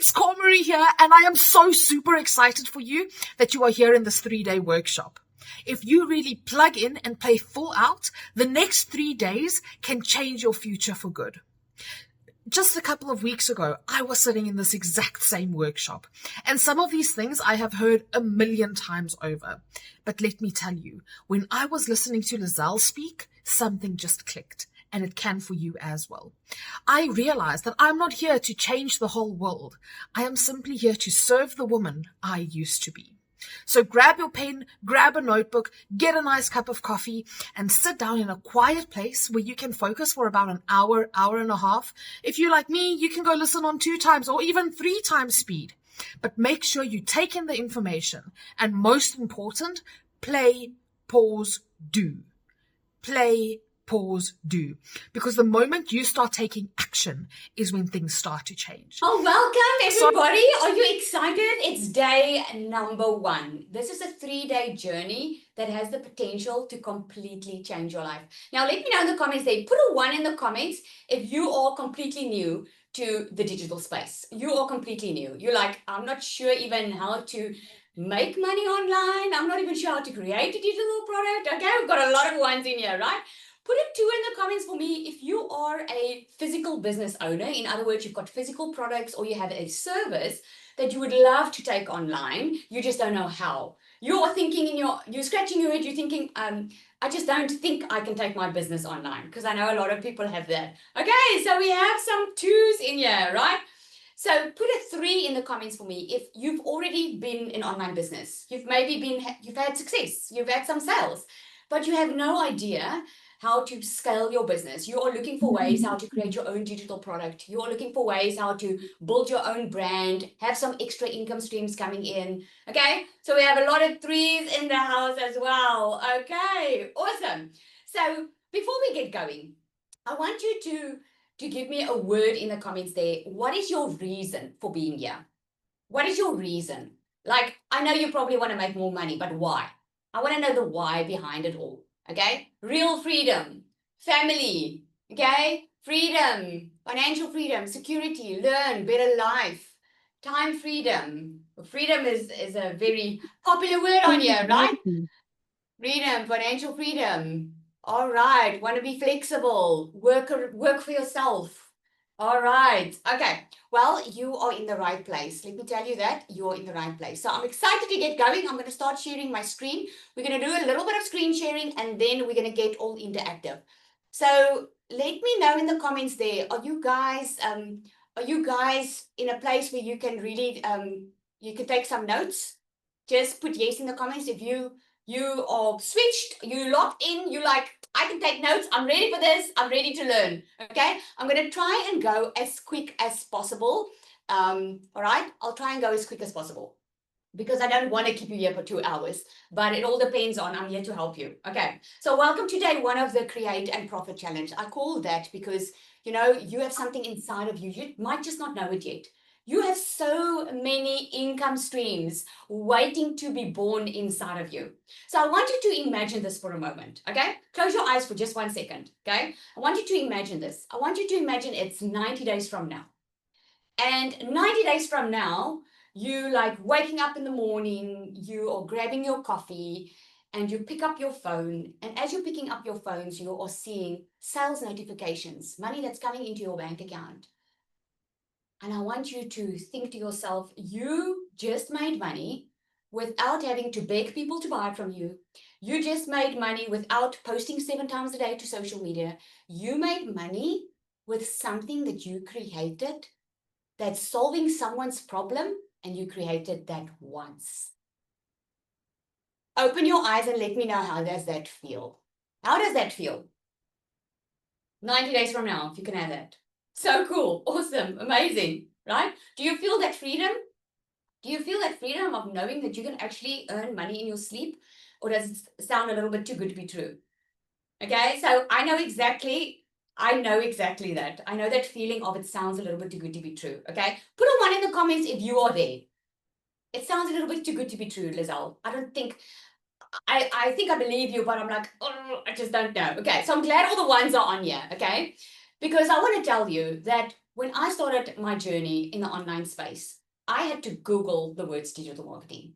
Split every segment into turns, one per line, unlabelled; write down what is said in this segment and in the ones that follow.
it's Cormarie here, and I am so super excited for you that you are here in this 3-day workshop. If you really plug in and play full out, the next 3 days can change your future for good. Just a couple of weeks ago, I was sitting in this exact same workshop, and some of these things I have heard a million times over. But let me tell you, when I was listening to Lizelle speak, something just clicked, and it can for you as well. I realized that I'm not here to change the whole world. I am simply here to serve the woman I used to be. So grab your pen, grab a notebook, get a nice cup of coffee, and sit down in a quiet place where you can focus for about an hour, hour and a half. If you're like me, you can go listen on 2 times or even 3 times speed. But make sure you take in the information. And most important, play, pause, do. Play, pause, do. Because the moment you start taking action is when things start to change.
Oh, welcome everybody. Are you excited? It's day number 1. This is a 3-day journey that has the potential to completely change your life. Now, let me know in the comments there. Put a 1 in the comments if you are completely new to the digital space. You are completely new. You're like, I'm not sure even how to make money online. I'm not even sure how to create a digital product. Okay, we've got a lot of 1s in here, right? Put a 2 in the comments for me if you are a physical business owner. In other words, you've got physical products or you have a service that you would love to take online. You just don't know how. You're thinking you're scratching your head. You're thinking, I just don't think I can take my business online, because I know a lot of people have that. Okay, so we have some 2s in here, right? So put a 3 in the comments for me if you've already been in online business. You've had success. You've had some sales, but you have no idea how to scale your business. You are looking for ways how to create your own digital product. You are looking for ways how to build your own brand, have some extra income streams coming in. Okay, so we have a lot of 3s in the house as well. Okay, awesome. So before we get going, I want you to give me a word in the comments there. What is your reason for being here? What is your reason? Like, I know you probably want to make more money, but why? I want to know the why behind it all. Okay, real freedom, family, okay, freedom, financial freedom, security, learn, better life, time freedom. Freedom is a very popular word on here, right? Freedom, financial freedom. All right, want to be flexible, work for yourself. All right, okay. Well, you are in the right place. Let me tell you that you're in the right place. So I'm excited to get going. I'm going to start sharing my screen. We're going to do a little bit of screen sharing, and then we're going to get all interactive. So let me know in the comments there. Are you guys in a place where you can really you can take some notes? Just put yes in the comments if you are switched, you locked in, you like, I can take notes, I'm ready for this, I'm ready to learn. Okay, I'm going to try and go as quick as possible. All right, I'll try and go as quick as possible, because I don't want to keep you here for 2 hours, but it all depends on, I'm here to help you. Okay, so welcome to day 1 of the Create and Profit Challenge. I call that because, you know, you have something inside of you. You might just not know it yet. You have so many income streams waiting to be born inside of you. So I want you to imagine this for a moment, okay? Close your eyes for just 1 second, okay? I want you to imagine this. I want you to imagine it's 90 days from now. And 90 days from now, you like waking up in the morning, you are grabbing your coffee, and you pick up your phone. And as you're picking up your phones, you are seeing sales notifications, money that's coming into your bank account. And I want you to think to yourself, you just made money without having to beg people to buy from you. You just made money without posting 7 times a day to social media. You made money with something that you created that's solving someone's problem, and you created that once. Open your eyes and let me know, how does that feel? How does that feel? 90 days from now, if you can have that. So cool, awesome, amazing, right? Do you feel that freedom? Do you feel that freedom of knowing that you can actually earn money in your sleep? Or does it sound a little bit too good to be true? Okay, so I know exactly that. I know that feeling of it sounds a little bit too good to be true. Okay, put a 1 in the comments if you are there. It sounds a little bit too good to be true, Lizelle. I think I believe you, but I'm like, oh, I just don't know. Okay, so I'm glad all the 1s are on here, okay? Because I want to tell you that when I started my journey in the online space, I had to Google the words digital marketing.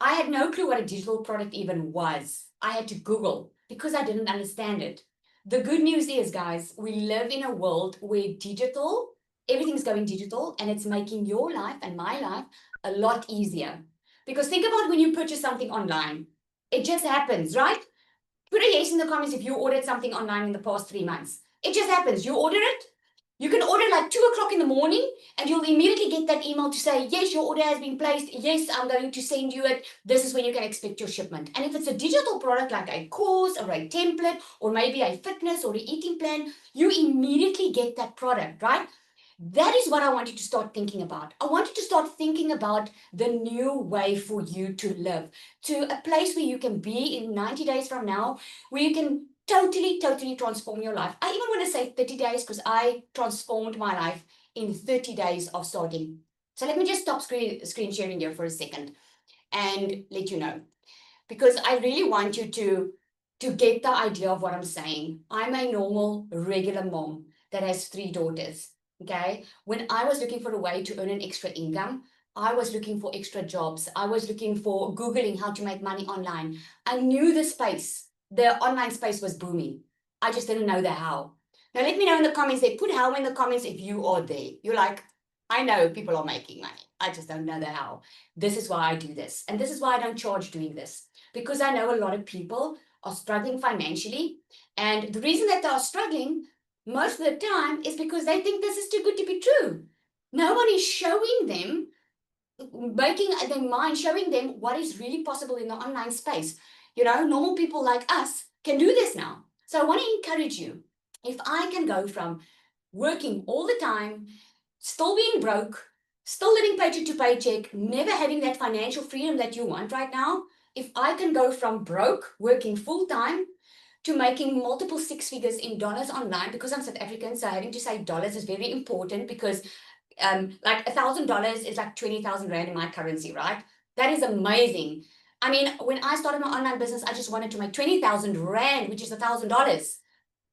I had no clue what a digital product even was. I had to Google because I didn't understand it. The good news is, guys, we live in a world where everything's going digital, and it's making your life and my life a lot easier. Because think about when you purchase something online, it just happens, right? Put a yes in the comments if you ordered something online in the past 3 months. It just happens. You order it. You can order like 2 o'clock in the morning and you'll immediately get that email to say, yes, your order has been placed. Yes, I'm going to send you it. This is when you can expect your shipment. And if it's a digital product like a course or a template or maybe a fitness or an eating plan, you immediately get that product, right? That is what I want you to start thinking about. I want you to start thinking about the new way for you to live, to a place where you can be in 90 days from now, where you can totally transform your life. I even want to say 30 days because I transformed my life in 30 days of starting. So let me just stop screen sharing here for a second and let you know, because I really want you to get the idea of what I'm saying. I'm a normal, regular mom that has 3 daughters. Okay. When I was looking for a way to earn an extra income, I was looking for extra jobs. I was looking for Googling how to make money online. I knew the online space was booming. I just didn't know the how. Now, let me know in the comments. They put how in the comments if you are there. You're like, I know people are making money. I just don't know the how. This is why I do this. And this is why I don't charge doing this. Because I know a lot of people are struggling financially. And the reason that they are struggling most of the time is because they think this is too good to be true. No one is showing them, making their mind, showing them what is really possible in the online space. Normal people like us can do this now. So I want to encourage you. If I can go from working all the time, still being broke, still living paycheck to paycheck, never having that financial freedom that you want right now, if I can go from broke, working full time, to making multiple 6 figures in dollars online, because I'm South African, so having to say dollars is very important because like $1,000 is like 20,000 Rand in my currency, right? That is amazing. I mean, when I started my online business, I just wanted to make 20,000 Rand, which is $1,000.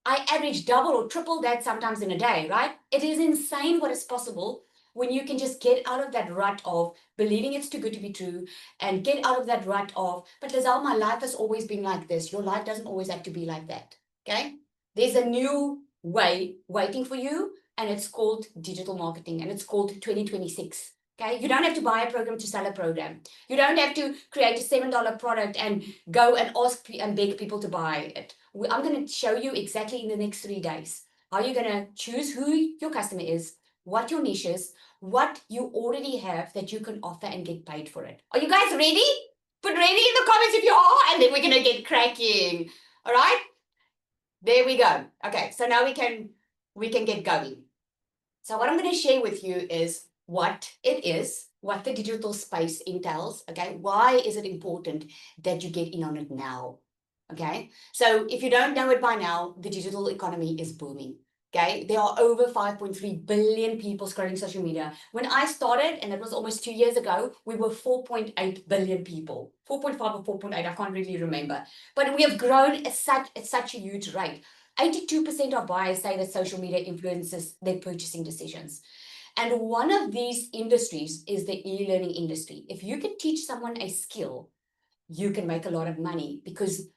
I average double or triple that sometimes in a day, right? It is insane what is possible when you can just get out of that rut of believing it's too good to be true and get out of that rut of, but Lizelle, my life has always been like this. Your life doesn't always have to be like that, okay? There's a new way waiting for you, and it's called digital marketing, and it's called 2026. Okay, you don't have to buy a program to sell a program. You don't have to create a $7 product and go and ask and beg people to buy it. I'm going to show you exactly in the next 3 days how you're going to choose who your customer is, what your niche is, what you already have that you can offer and get paid for it. Are you guys ready? Put ready in the comments if you are, and then we're going to get cracking. All right? There we go. Okay, so now we can get going. So what I'm going to share with you is what it is, what the digital space entails. Okay, why is it important that you get in on it now? Okay, so if you don't know it by now, the digital economy is booming. Okay, there are over 5.3 billion people scrolling social media. When I started, and it was almost 2 years ago, we were 4.8 billion people. 4.5 or 4.8, I can't really remember. But we have grown at such a huge rate. 82% of buyers say that social media influences their purchasing decisions. And one of these industries is the e-learning industry. If you can teach someone a skill, you can make a lot of money, because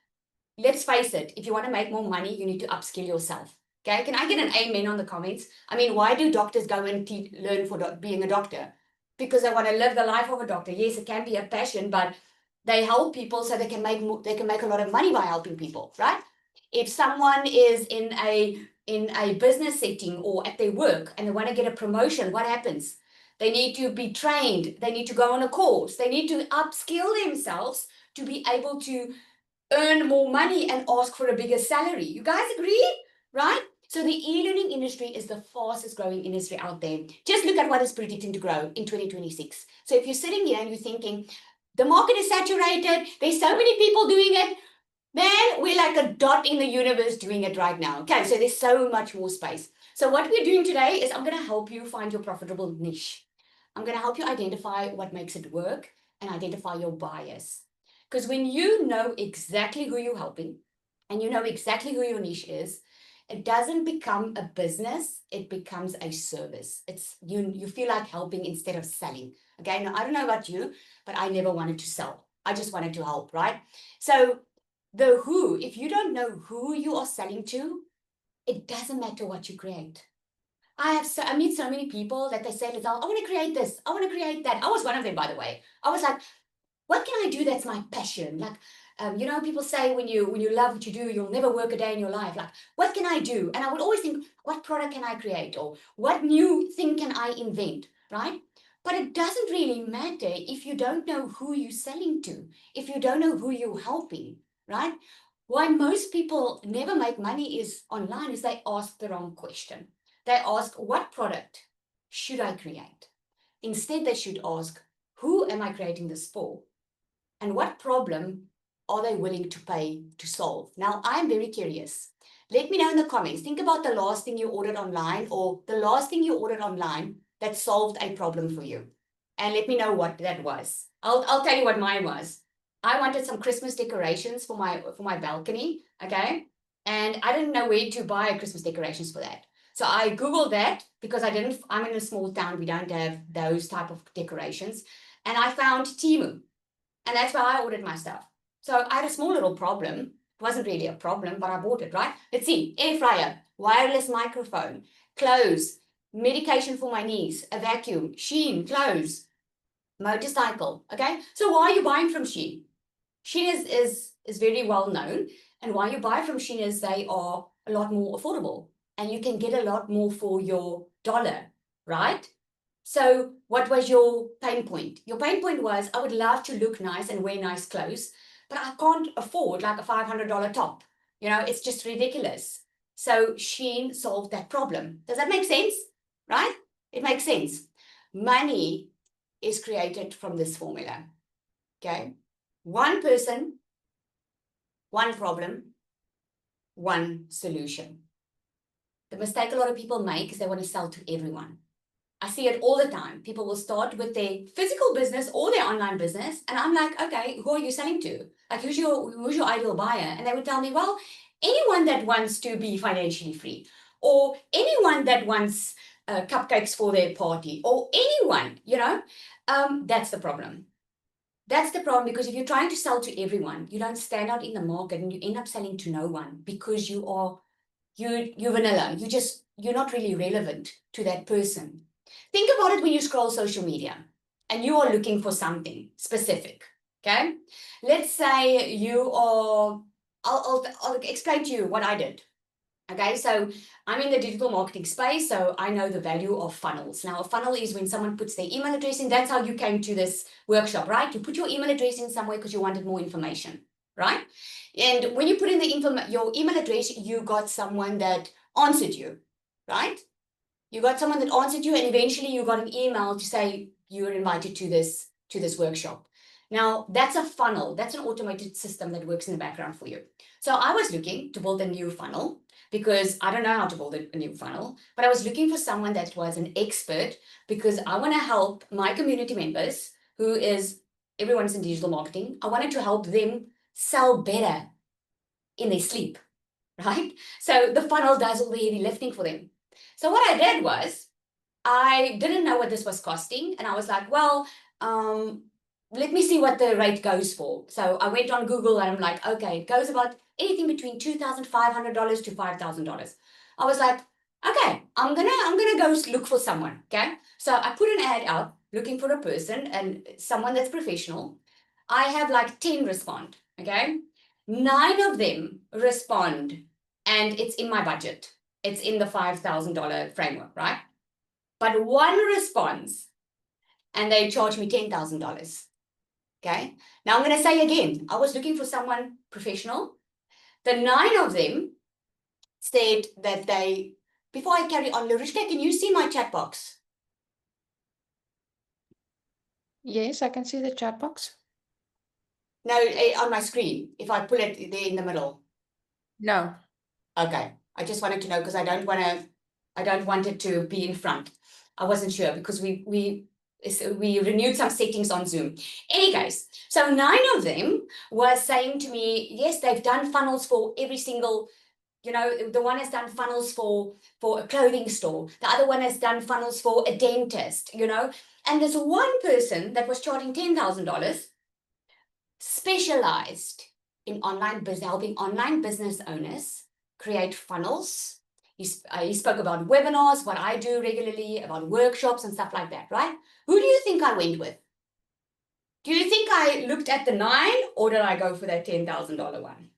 let's face it, if you want to make more money, you need to upskill yourself. Okay, can I get an amen on the comments? I mean, why do doctors go and learn for being a doctor? Because they want to live the life of a doctor. Yes, it can be a passion, but they help people so they can make a lot of money by helping people, right? If someone is in a business setting or at their work and they want to get a promotion, what happens? They need to be trained. They need to go on a course. They need to upskill themselves to be able to earn more money and ask for a bigger salary. You guys agree? Right? So the e-learning industry is the fastest growing industry out there. Just look at what is predicting to grow in 2026. So if you're sitting here and you're thinking, the market is saturated, there's so many people doing it, man, we're like a dot in the universe doing it right now. Okay, so there's so much more space. So what we're doing today is I'm going to help you find your profitable niche. I'm going to help you identify what makes it work and identify your bias. Because when you know exactly who you're helping and you know exactly who your niche is, it doesn't become a business, it becomes a service. It's you feel like helping instead of selling. Okay, now I don't know about you, but I never wanted to sell. I just wanted to help, right? So the who, if you don't know who you are selling to, it doesn't matter what you create. I meet so many people that they say, Lizelle, I want to create this, I want to create that. I was one of them, by the way. I was like, what can I do that's my passion? Like, people say when you love what you do, you'll never work a day in your life. Like, what can I do? And I would always think, what product can I create? Or what new thing can I invent, right? But it doesn't really matter if you don't know who you're selling to, if you don't know who you're helping, right? Why most people never make money is online is they ask the wrong question. They ask, what product should I create? Instead, they should ask, who am I creating this for? And what problem are they willing to pay to solve? Now, I'm very curious. Let me know in the comments. Think about the last thing you ordered online or the last thing you ordered online that solved a problem for you. And let me know what that was. I'll tell you what mine was. I wanted some Christmas decorations for my balcony, okay? And I didn't know where to buy Christmas decorations for that. So I Googled that because I'm in a small town. We don't have those type of decorations. And I found Temu. And that's where I ordered my stuff. So I had a small little problem. It wasn't really a problem, but I bought it, right? Let's see. Air fryer, wireless microphone, clothes, medication for my knees, a vacuum, Shein, clothes, motorcycle, okay? So why are you buying from Shein? Shein is very well known. And why you buy from Shein is they are a lot more affordable. And you can get a lot more for your dollar, right? So what was your pain point? Your pain point was, I would love to look nice and wear nice clothes, but I can't afford like a $500 top. It's just ridiculous. So Shein solved that problem. Does that make sense? Right? It makes sense. Money is created from this formula. Okay? One person, one problem, one solution. The mistake a lot of people make is they want to sell to everyone. I see it all the time. People will start with their physical business or their online business. And I'm like, okay, who are you selling to? Like, who's your ideal buyer? And they would tell me, well, anyone that wants to be financially free, or anyone that wants cupcakes for their party, or anyone, that's the problem. That's the problem, because if you're trying to sell to everyone, you don't stand out in the market and you end up selling to no one because you're vanilla. You're not really relevant to that person. Think about it when you scroll social media and you are looking for something specific, okay? Let's say you are, I'll explain to you what I did, okay? So I'm in the digital marketing space, so I know the value of funnels. Now, a funnel is when someone puts their email address in. That's how you came to this workshop, right? You put your email address in somewhere because you wanted more information, right? And when you put in your email address, you got someone that answered you, right? You got someone that answered you, and eventually you got an email to say you were invited to this workshop. Now, that's a funnel. That's an automated system that works in the background for you. So I was looking to build a new funnel because I don't know how to build a new funnel, but I was looking for someone that was an expert because I want to help my community members, who is everyone's in digital marketing. I wanted to help them sell better in their sleep, right? So the funnel does all the heavy lifting for them. So what I did was, I didn't know what this was costing. And I was like, well, let me see what the rate goes for. So I went on Google and I'm like, okay, it goes about anything between $2,500 to $5,000. I was like, okay, I'm gonna go look for someone, okay? So I put an ad out looking for a person and someone that's professional. I have like 10 respond, okay? 9 of them respond and it's in my budget. It's in the $5,000 framework, right? But one responds and they charge me $10,000. Okay. Now I'm going to say again, I was looking for someone professional. The 9 of them said that before I carry on, Larishka, can you see my chat box?
Yes, I can see the chat box.
No, on my screen, if I pull it there in the middle.
No.
Okay. I just wanted to know because I don't want it to be in front. I wasn't sure because we renewed some settings on Zoom. Any case, so 9 of them were saying to me, yes, they've done funnels for every single the one has done funnels for a clothing store. The other one has done funnels for a dentist, And there's one person that was charging $10,000, specialized in helping online business owners create funnels. He spoke about webinars, what I do regularly, about workshops and stuff like that, right? Who do you think I went with? Do you think I looked at the 9 or did I go for that $10,000 one?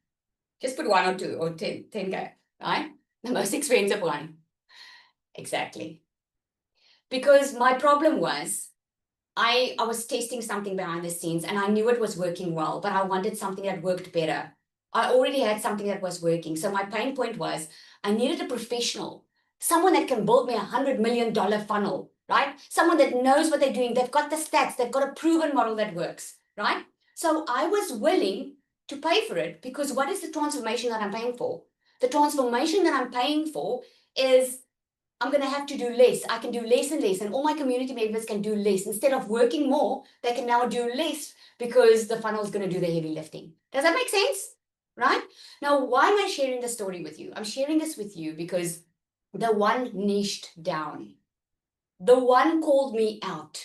Just put 1 or 2 or 10K, right? The most expensive one. Exactly. Because my problem was I was testing something behind the scenes and I knew it was working well, but I wanted something that worked better. I already had something that was working. So my pain point was I needed a professional, someone that can build me $100 million funnel, right? Someone that knows what they're doing. They've got the stats. They've got a proven model that works, right? So I was willing to pay for it because what is the transformation that I'm paying for? The transformation that I'm paying for is I'm going to have to do less. I can do less and less, and all my community members can do less. Instead of working more, they can now do less because the funnel is going to do the heavy lifting. Does that make sense? Right? Now, why am I sharing this story with you? I'm sharing this with you because the one niched down, the one called me out.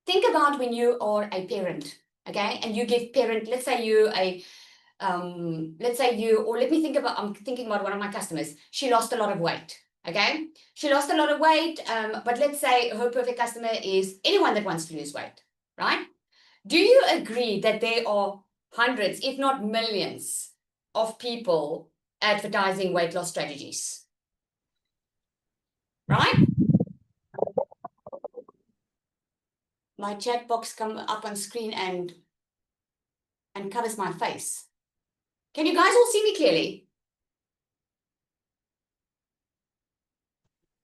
Think about when you are a parent, okay? And you give parent, let's say you a or let me think about, I'm thinking about one of my customers. She lost a lot of weight, okay? She lost a lot of weight, but let's say her perfect customer is anyone that wants to lose weight, right? Do you agree that there are hundreds, if not millions, of people advertising weight loss strategies? Right? My chat box comes up on screen and covers my face. Can you guys all see me clearly?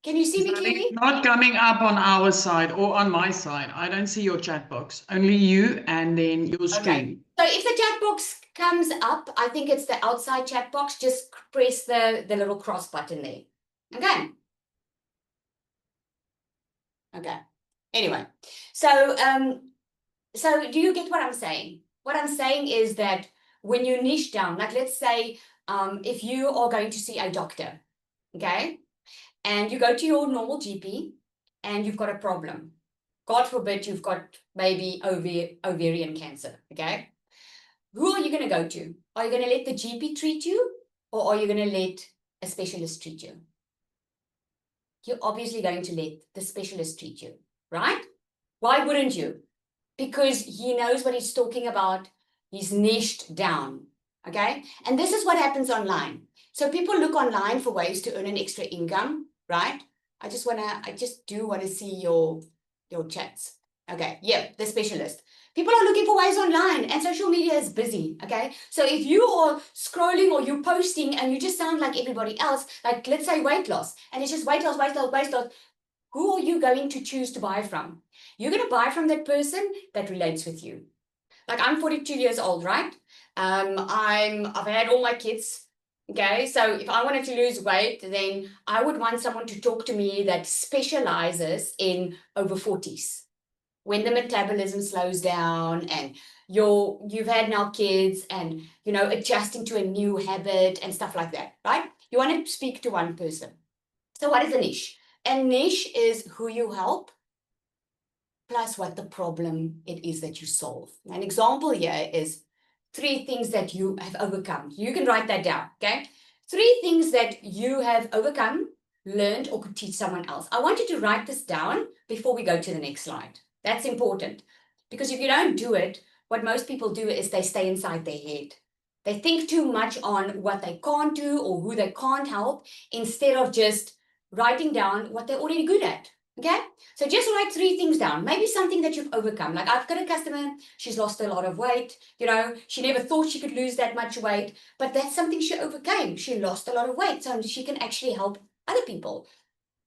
Can you see me clearly?
It's not coming up on our side or on my side. I don't see your chat box. Only you and then your screen.
So if the chat box comes up, I think it's the outside chat box. Just press the little cross button there. Okay. Okay. Anyway, so do you get what I'm saying? What I'm saying is that when you niche down, like let's say if you are going to see a doctor, okay, and you go to your normal GP and you've got a problem. God forbid you've got maybe ovarian cancer, okay? Who are you going to go to? Are you going to let the GP treat you or are you going to let a specialist treat you? You're obviously going to let the specialist treat you, right? Why wouldn't you? Because he knows what he's talking about. He's niched down, okay? And this is what happens online. So people look online for ways to earn an extra income, right? I just do want to see your chats. Okay, yeah, the specialist. People are looking for ways online and social media is busy, okay? So if you are scrolling or you're posting and you just sound like everybody else, like let's say weight loss, and it's just weight loss, weight loss, weight loss, who are you going to choose to buy from? You're going to buy from that person that relates with you. Like I'm 42 years old, right? I've had all my kids. Okay, so if I wanted to lose weight, then I would want someone to talk to me that specializes in over 40s. When the metabolism slows down and you've had now kids and, adjusting to a new habit and stuff like that, right? You want to speak to one person. So what is a niche? A niche is who you help plus what the problem it is that you solve. An example here is 3 things that you have overcome. You can write that down, okay? 3 things that you have overcome, learned, or could teach someone else. I want you to write this down before we go to the next slide. That's important because if you don't do it, what most people do is they stay inside their head. They think too much on what they can't do or who they can't help instead of just writing down what they're already good at. Okay, so just write 3 things down. Maybe something that you've overcome. Like I've got a customer, she's lost a lot of weight. She never thought she could lose that much weight, but that's something she overcame. She lost a lot of weight, so she can actually help other people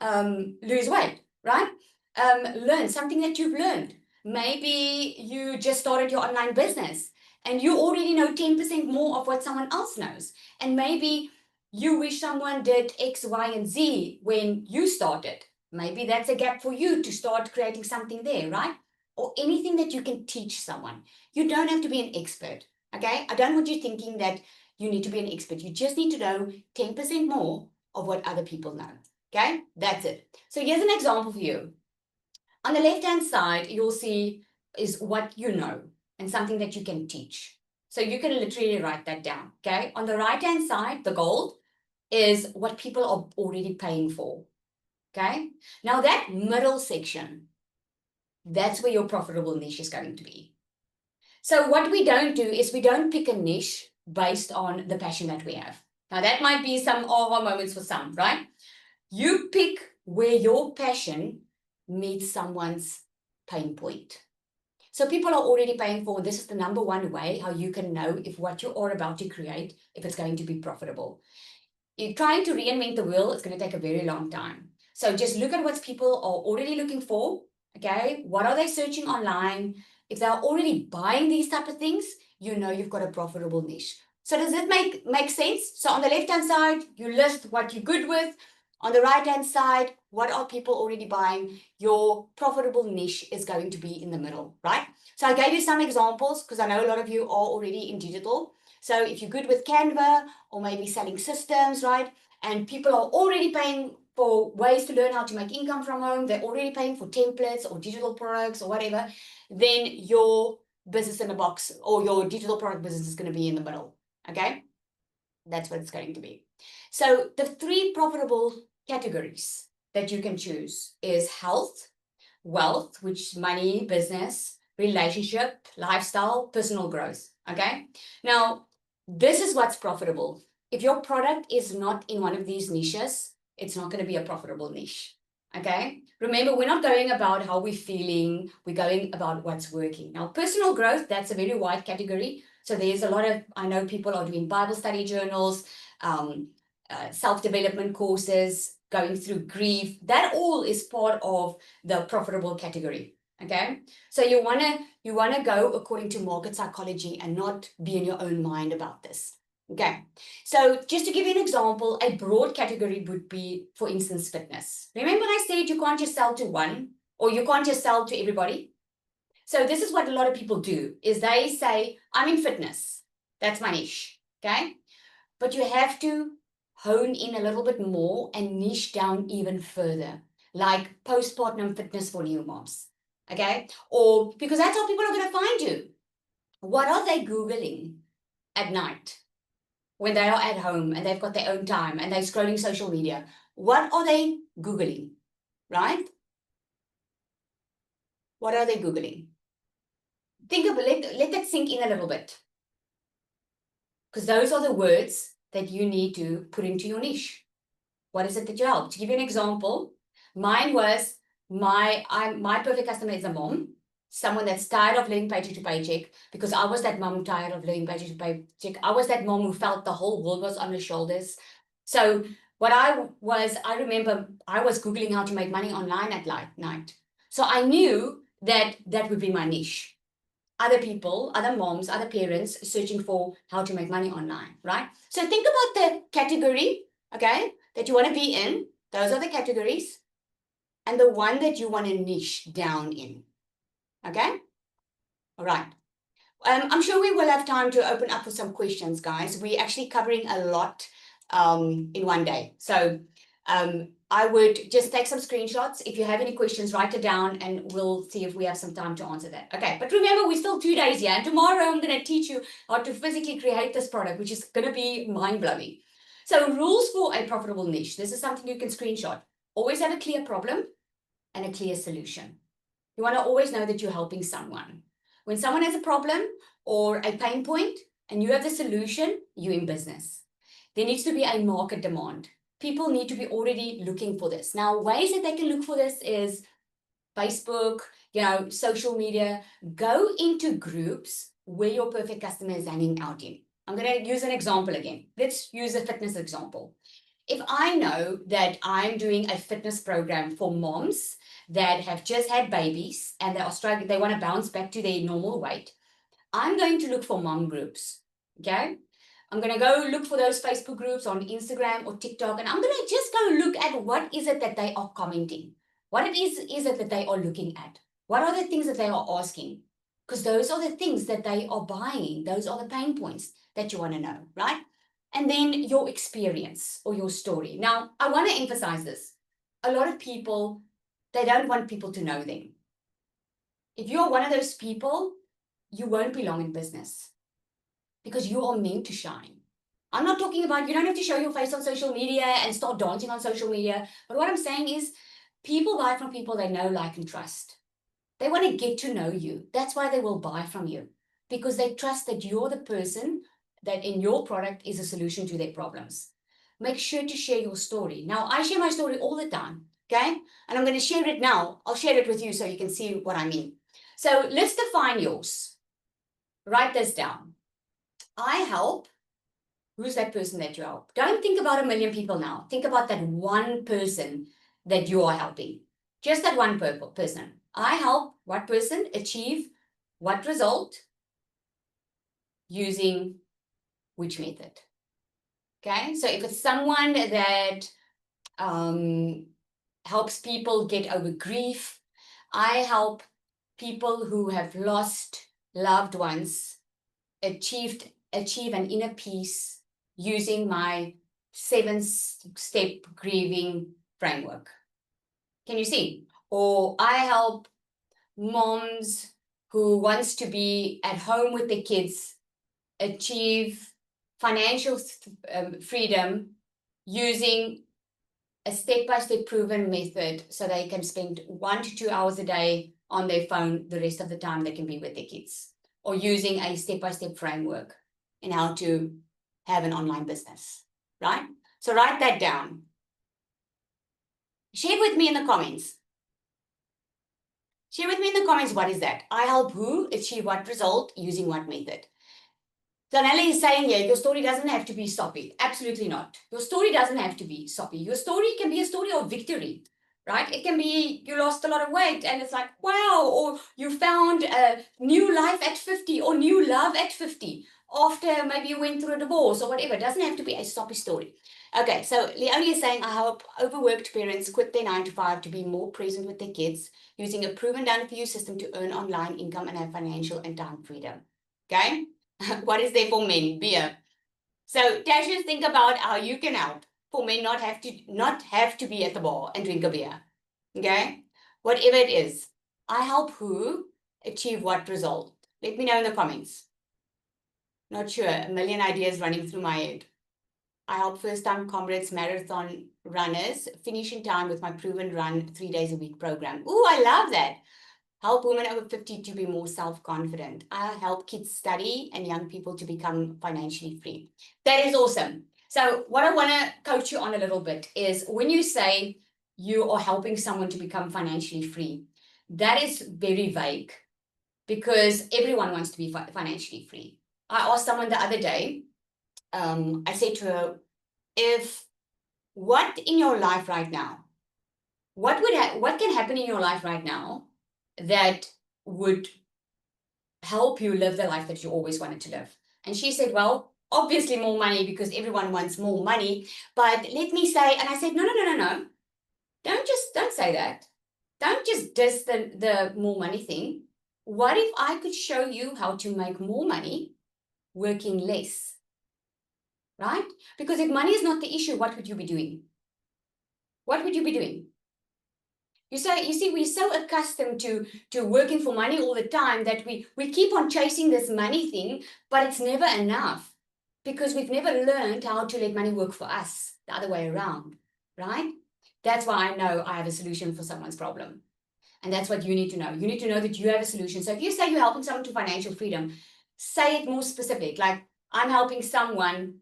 lose weight, right? Learn something that you've learned. Maybe you just started your online business and you already know 10% more of what someone else knows. And maybe you wish someone did X, Y, and Z when you started. Maybe that's a gap for you to start creating something there, right? Or anything that you can teach someone. You don't have to be an expert, okay? I don't want you thinking that you need to be an expert. You just need to know 10% more of what other people know. Okay, that's it. So here's an example for you. On the left-hand side, you'll see is what you know and something that you can teach. So you can literally write that down. Okay, on the right-hand side, the gold is what people are already paying for. Okay, now that middle section, that's where your profitable niche is going to be. So what we don't do is we don't pick a niche based on the passion that we have. Now that might be some aha moments for some, right? You pick where your passion meets someone's pain point. So people are already paying for, this is the number one way how you can know if what you are about to create, if it's going to be profitable. You're trying to reinvent the wheel, it's going to take a very long time. So just look at what people are already looking for. Okay, what are they searching online? If they're already buying these type of things, you know you've got a profitable niche. So does it make sense? So on the left-hand side, you list what you're good with. On the right-hand side, what are people already buying? Your profitable niche is going to be in the middle, right? So I gave you some examples because I know a lot of you are already in digital. So if you're good with Canva or maybe selling systems, right? And people are already paying for ways to learn how to make income from home. They're already paying for templates or digital products or whatever. Then your business in a box or your digital product business is going to be in the middle. Okay, that's what it's going to be. So the 3 profitable categories that you can choose is health, wealth, which is money, business, relationship, lifestyle, personal growth. Okay, now this is what's profitable. If your product is not in one of these niches, it's not going to be a profitable niche. Okay, remember, we're not going about how we're feeling, we're going about what's working. Now, personal growth, that's a very wide category. So there's a lot of, I know people are doing Bible study journals, self-development courses, going through grief. That all is part of the profitable category. Okay, so you wanna go according to market psychology and not be in your own mind about this. Okay, so just to give you an example, a broad category would be, for instance, fitness. Remember I said you can't just sell to one, or you can't just sell to everybody? So this is what a lot of people do, is they say, I'm in fitness. That's my niche, okay? But you have to hone in a little bit more and niche down even further, like postpartum fitness for new moms, okay? Or because that's how people are going to find you. What are they Googling at night when they are at home and they've got their own time and they're scrolling social media? What are they Googling, right? What are they Googling? Think of it, let that sink in a little bit. Because those are the words that you need to put into your niche. What is it that you help? To give you an example, mine was my perfect customer is a mom, someone that's tired of living paycheck to paycheck, because I was that mom tired of living paycheck to paycheck. I was that mom who felt the whole world was on her shoulders. So what I remember I was Googling how to make money online at night. So I knew that that would be my niche. Other people, other moms, other parents searching for how to make money online, right? So think about the category, okay, that you want to be in. Those are the categories. And the one that you want to niche down in, okay? All right. I'm sure we will have time to open up for some questions, guys. We're actually covering a lot in one day. So I would just take some screenshots. If you have any questions, write it down and we'll see if we have some time to answer that. Okay, but remember, we're still 2 days here. And tomorrow I'm going to teach you how to physically create this product, which is going to be mind-blowing. So rules for a profitable niche. This is something you can screenshot. Always have a clear problem and a clear solution. You want to always know that you're helping someone. When someone has a problem or a pain point and you have the solution, you're in business. There needs to be a market demand. People need to be already looking for this. Now, ways that they can look for this is Facebook, social media. Go into groups where your perfect customer is hanging out in. I'm going to use an example again. Let's use a fitness example. If I know that I'm doing a fitness program for moms that have just had babies and they are struggling, they want to bounce back to their normal weight, I'm going to look for mom groups, okay? I'm going to go look for those Facebook groups on Instagram or TikTok, and I'm going to just go look at what is it that they are commenting. What is it that they are looking at? What are the things that they are asking? Because those are the things that they are buying. Those are the pain points that you want to know, right? and then your experience or your story. Now, I want to emphasize this. A lot of people, they don't want people to know them. If you're one of those people, you won't be long in business because you are meant to shine. I'm not talking about, you don't have to show your face on social media and start dancing on social media. But what I'm saying is people buy from people they know, like, and trust. They want to get to know you. That's why they will buy from you, because they trust that you're the person that in your product is a solution to their problems. Make sure to share your story. Now, I share my story all the time, okay? And I'm going to share it now. I'll share it with you so you can see what I mean. So let's define yours. Write this down. I help. Who's that person that you help? Don't think about 1 million people now. Think about that one person that you are helping. Just that one person. I help what person achieve what result using which method. Okay, so if it's someone that helps people get over grief, I help people who have lost loved ones achieve an inner peace using my 7-step grieving framework. Can you see? Or I help moms who wants to be at home with their kids achieve financial freedom using a step-by-step proven method so they can spend 1 to 2 hours a day on their phone. The rest of the time they can be with their kids, or using a step-by-step framework in how to have an online business, right? So write that down. Share with me in the comments. Share with me in the comments, what is that? I help who achieve what result using what method? Danelle is saying here, your story doesn't have to be soppy. Absolutely not. Your story doesn't have to be soppy. Your story can be a story of victory, right? It can be you lost a lot of weight and it's like, wow, or you found a new life at 50 or new love at 50 after maybe you went through a divorce or whatever. It doesn't have to be a soppy story. Okay, so Leonie is saying, I help overworked parents quit their 9 to 5 to be more present with their kids using a proven done-for-you system to earn online income and have financial and time freedom. Okay? What is there for men? Beer. So Tasha, think about how you can help for men not have to be at the bar and drink a beer. Okay? Whatever it is. I help who achieve what result? Let me know in the comments. Not sure. A million ideas running through my head. I help first-time comrades, marathon runners finish in time with my proven run 3 days a week program. Ooh, I love that. Help women over 50 to be more self-confident. I help kids study and young people to become financially free. That is awesome. So what I want to coach you on a little bit is when you say you are helping someone to become financially free, that is very vague because everyone wants to be financially free. I asked someone the other day, I said to her, what in your life right now, what can happen in your life right now that would help you live the life that you always wanted to live? And she said, well, obviously more money because everyone wants more money. But let me say, and I said, no. Don't say that. Don't just diss the more money thing. What if I could show you how to make more money working less? Right? Because if money is not the issue, what would you be doing? What would you be doing? You see, we're so accustomed to working for money all the time that we keep on chasing this money thing, but it's never enough because we've never learned how to let money work for us, the other way around, right? That's why I know I have a solution for someone's problem. And that's what you need to know. You need to know that you have a solution. So if you say you're helping someone to financial freedom, say it more specific, like I'm helping someone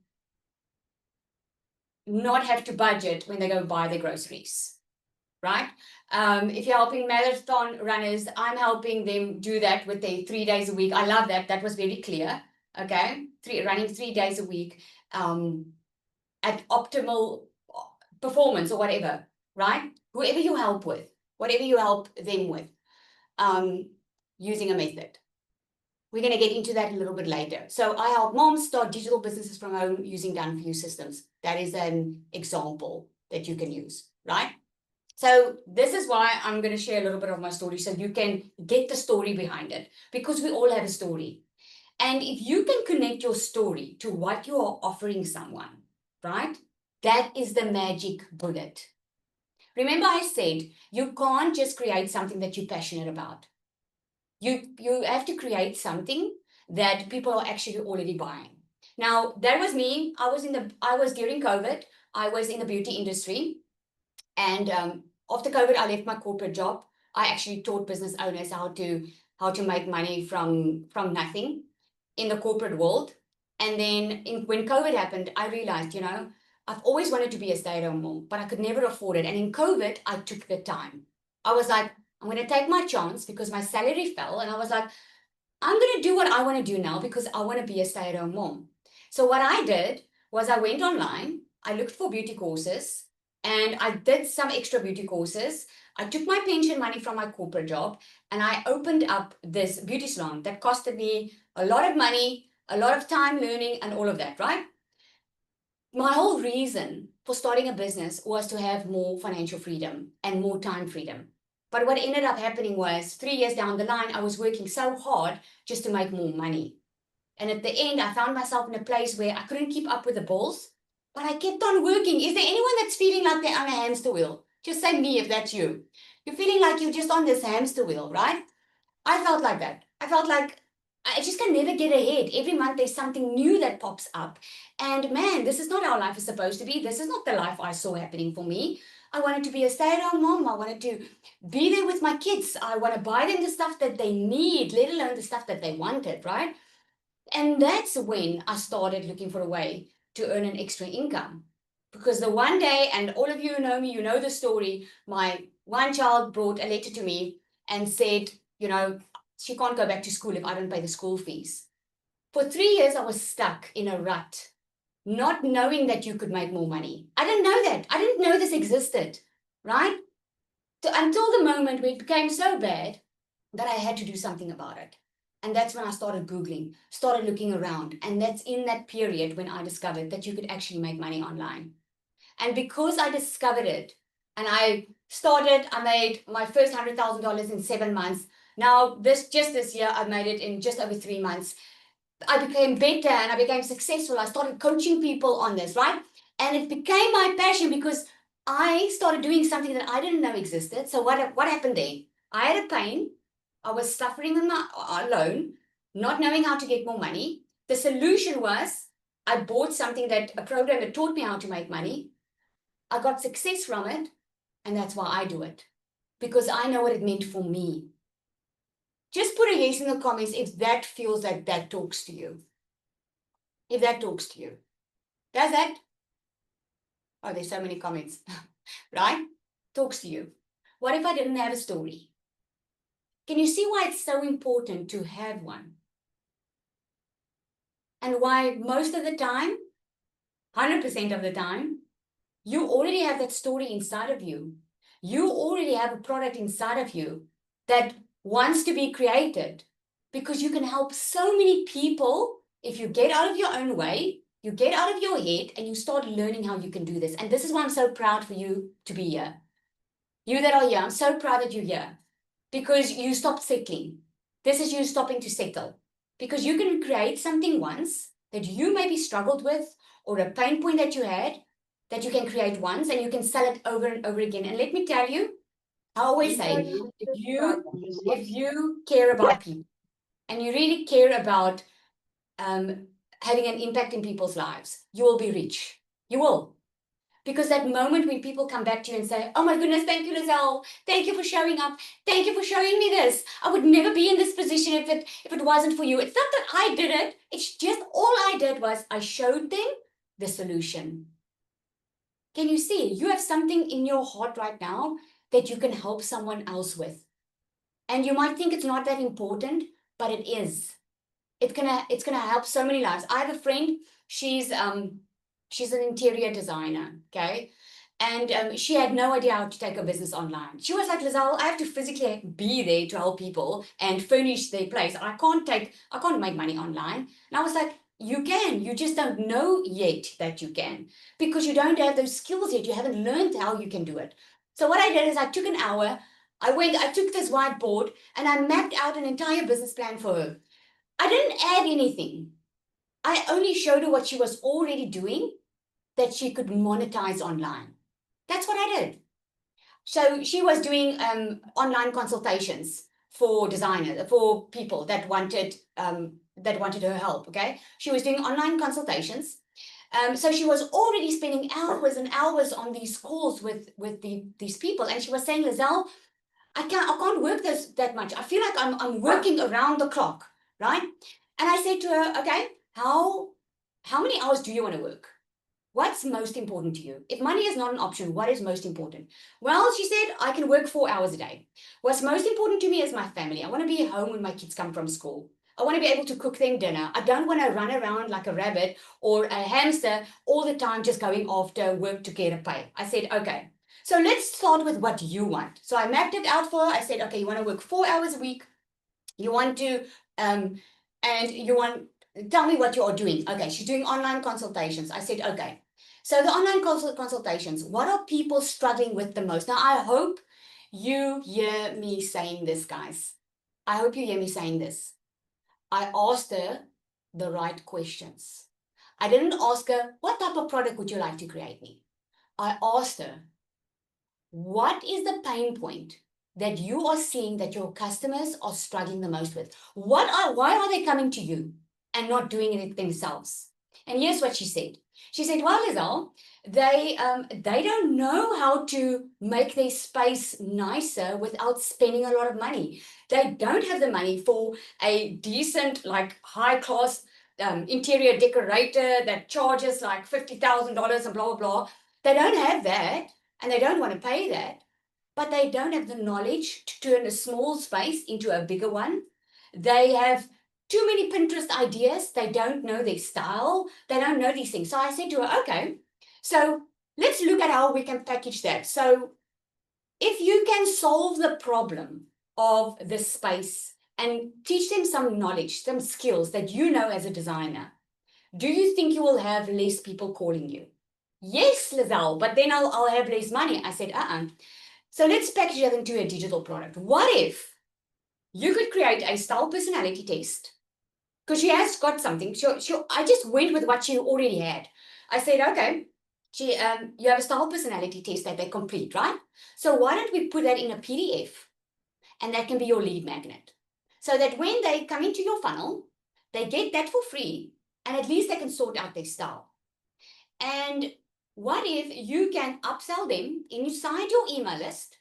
not have to budget when they go buy their groceries, right? If you're helping marathon runners, I'm helping them do that with their 3 days a week. I love that. That was very clear. Okay. Running 3 days a week at optimal performance or whatever, right? Whoever you help with, whatever you help them with, using a method. We're going to get into that a little bit later. So I help moms start digital businesses from home using done-for-you systems. That is an example that you can use, right? So this is why I'm going to share a little bit of my story so you can get the story behind it, because we all have a story. And if you can connect your story to what you are offering someone, right? That is the magic bullet. Remember I said, you can't just create something that you're passionate about. You have to create something that people are actually already buying. Now, that was me. I was during COVID, I was in the beauty industry. And after COVID, I left my corporate job. I actually taught business owners how to make money from nothing in the corporate world. And then when COVID happened, I realized, I've always wanted to be a stay-at-home mom, but I could never afford it. And in COVID, I took the time. I was like, I'm going to take my chance because my salary fell. And I was like, I'm going to do what I want to do now because I want to be a stay-at-home mom. So what I did was I went online, I looked for beauty courses, and I did some extra beauty courses. I took my pension money from my corporate job and I opened up this beauty salon that costed me a lot of money, a lot of time learning and all of that, right? My whole reason for starting a business was to have more financial freedom and more time freedom. But what ended up happening was 3 years down the line, I was working so hard just to make more money. And at the end, I found myself in a place where I couldn't keep up with the bills, but I kept on working. Is there anyone that's feeling like they're on a hamster wheel? Just say me if that's you. You're feeling like you're just on this hamster wheel, right? I felt like that. I felt like I just can never get ahead. Every month there's something new that pops up. And man, this is not how life is supposed to be. This is not the life I saw happening for me. I wanted to be a stay-at-home mom. I wanted to be there with my kids. I want to buy them the stuff that they need, let alone the stuff that they wanted, right? And that's when I started looking for a way to earn an extra income. Because the one day, and all of you who know me, you know the story, my one child brought a letter to me and said, she can't go back to school if I don't pay the school fees. For 3 years, I was stuck in a rut, not knowing that you could make more money. I didn't know that. I didn't know this existed, right? Until the moment where it became so bad that I had to do something about it. And that's when I started Googling, started looking around. And that's in that period when I discovered that you could actually make money online. And because I discovered it, and I made my first $100,000 in 7 months. Now, this year, I made it in just over 3 months. I became better and I became successful. I started coaching people on this, right? And it became my passion because I started doing something that I didn't know existed. So what happened there? I had a pain. I was suffering alone, not knowing how to get more money. The solution was I bought something that a program that taught me how to make money. I got success from it, and that's why I do it, because I know what it meant for me. Just put a yes in the comments if that feels like that talks to you. If that talks to you. Does that? Oh, there's so many comments, right? Talks to you. What if I didn't have a story? Can you see why it's so important to have one? And why most of the time, 100% of the time, you already have that story inside of you. You already have a product inside of you that wants to be created, because you can help so many people if you get out of your own way, you get out of your head, and you start learning how you can do this. And this is why I'm so proud for you to be here. You that are here, I'm so proud that you're here, because you stopped settling. This is you stopping to settle, because you can create something once that you maybe struggled with, or a pain point that you had, that you can create once and you can sell it over and over again. And let me tell you, I always say, if you care about people and you really care about having an impact in people's lives, you will be rich. You will. Because that moment when people come back to you and say, oh my goodness, thank you, Lizelle. Thank you for showing up. Thank you for showing me this. I would never be in this position if it wasn't for you. It's not that I did it. It's just all I did was I showed them the solution. Can you see? You have something in your heart right now that you can help someone else with. And you might think it's not that important, but it is. It's gonna help so many lives. I have a friend, she's an interior designer, okay? And she had no idea how to take her business online. She was like, Lizelle, I have to physically be there to help people and furnish their place. I can't make money online. And I was like, you can, you just don't know yet that you can, because you don't have those skills yet. You haven't learned how you can do it. So what I did is I took an hour, I took this whiteboard and I mapped out an entire business plan for her. I didn't add anything. I only showed her what she was already doing that she could monetize online. That's what I did. So she was doing online consultations for designers, for people that wanted her help. Okay, she was doing online consultations. So she was already spending hours and hours on these calls with these people, and she was saying, Lizelle, I can't work that much. I feel like I'm working around the clock, right? And I said to her, okay, how many hours do you want to work? What's most important to you? If money is not an option, what is most important? Well, she said, I can work 4 hours a day. What's most important to me is my family. I want to be at home when my kids come from school. I want to be able to cook them dinner. I don't want to run around like a rabbit or a hamster all the time just going after work to get a pay. I said, okay, so let's start with what you want. So I mapped it out for her. I said, okay, you want to work 4 hours a week. You want to, and you want, tell me what you are doing. Okay, she's doing online consultations. I said, okay. So the online consultations, what are people struggling with the most? Now, I hope you hear me saying this, guys. I hope you hear me saying this. I asked her the right questions. I didn't ask her, what type of product would you like to create me? I asked her, what is the pain point that you are seeing that your customers are struggling the most with? Why are they coming to you and not doing it themselves? And here's what she said. She said, well, Lizelle, they don't know how to make their space nicer without spending a lot of money. They don't have the money for a decent, like high-class interior decorator that charges like $50,000 and blah, blah, blah. They don't have that. And they don't want to pay that, but they don't have the knowledge to turn a small space into a bigger one. They have too many Pinterest ideas. They don't know their style. They don't know these things. So I said to her, okay, so let's look at how we can package that. So if you can solve the problem of the space and teach them some knowledge, some skills that you know as a designer, do you think you will have less people calling you? Yes, Lizelle, but then I'll have less money. I said, So let's package that into a digital product. What if you could create a style personality test? Because she has got something. I just went with what she already had. I said, okay, you have a style personality test that they complete, right? So why don't we put that in a PDF? And that can be your lead magnet. So that when they come into your funnel, they get that for free, and at least they can sort out their style. And what if you can upsell them inside your email list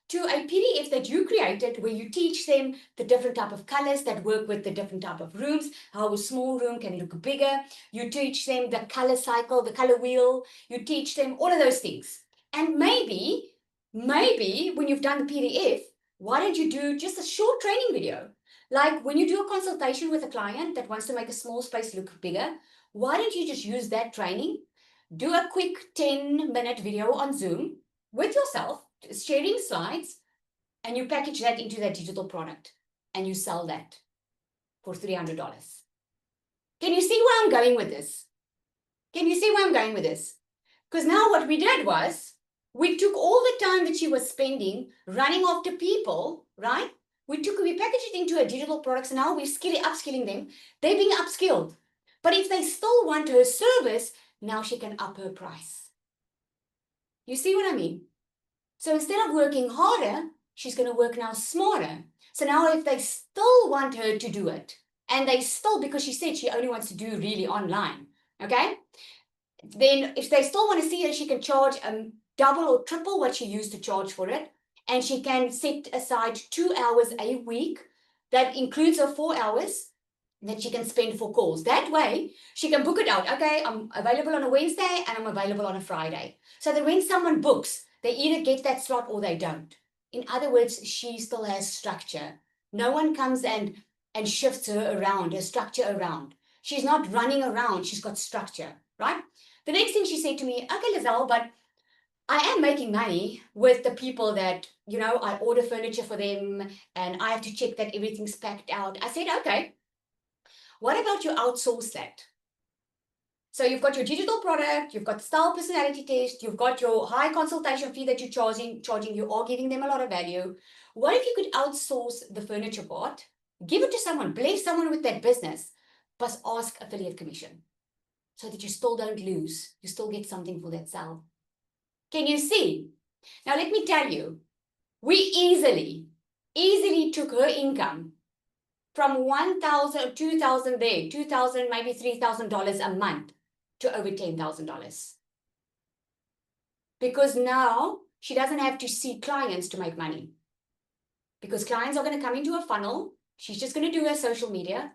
to a PDF that you created where you teach them the different type of colors that work with the different type of rooms, how a small room can look bigger. You teach them the color cycle, the color wheel. You teach them all of those things. And maybe when you've done the PDF, why don't you do just a short training video? Like when you do a consultation with a client that wants to make a small space look bigger, why don't you just use that training? Do a quick 10-minute video on Zoom with yourself, sharing slides, and you package that into that digital product and you sell that for $300. Can you see where I'm going with this? Can you see where I'm going with this? Because now what we did was we took all the time that she was spending running after people, right? We packaged it into a digital product, so now we're upskilling them. They're being upskilled. But if they still want her service, now she can up her price. You see what I mean? So instead of working harder, she's going to work now smarter. So now if they still want her to do it, and they still, because she said she only wants to do really online, okay? Then if they still want to see her, she can charge double or triple what she used to charge for it. And she can set aside 2 hours a week. That includes her 4 hours that she can spend for calls. That way, she can book it out. Okay, I'm available on a Wednesday and I'm available on a Friday. So that when someone books, they either get that slot or they don't. In other words, she still has structure. No one comes and shifts her around, her structure around. She's not running around. She's got structure, right? The next thing she said to me, okay, Lizelle, but I am making money with the people that, I order furniture for them and I have to check that everything's packed out. I said, okay, what about you outsource that? So you've got your digital product, you've got the style personality test, you've got your high consultation fee that you're charging, you are giving them a lot of value. What if you could outsource the furniture part Give it to someone, bless someone with that business, but ask affiliate commission so that you still don't lose. You still get something for that sale. Can you see? Now, let me tell you, we easily took her income from 1,000, 2,000 there, 2,000, maybe $3,000 a month to over $10,000. Because now she doesn't have to see clients to make money. Because clients are going to come into a funnel. She's just going to do her social media.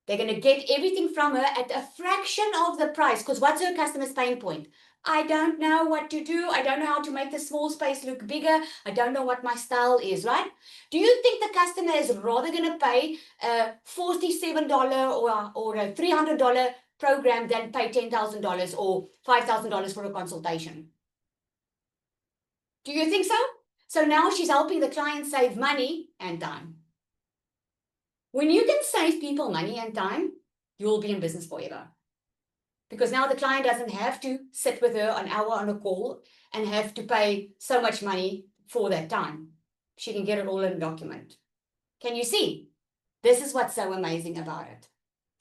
They're going to get everything from her at a fraction of the price. Because what's her customer's pain point? I don't know what to do. I don't know how to make the small space look bigger. I don't know what my style is, right? Do you think the customer is rather going to pay a $47 or a $300 program than pay $10,000 or $5,000 for a consultation? Do you think so? So now she's helping the client save money and time. When you can save people money and time, you'll be in business forever. Because now the client doesn't have to sit with her an hour on a call and have to pay so much money for that time. She can get it all in a document. Can you see? This is what's so amazing about it.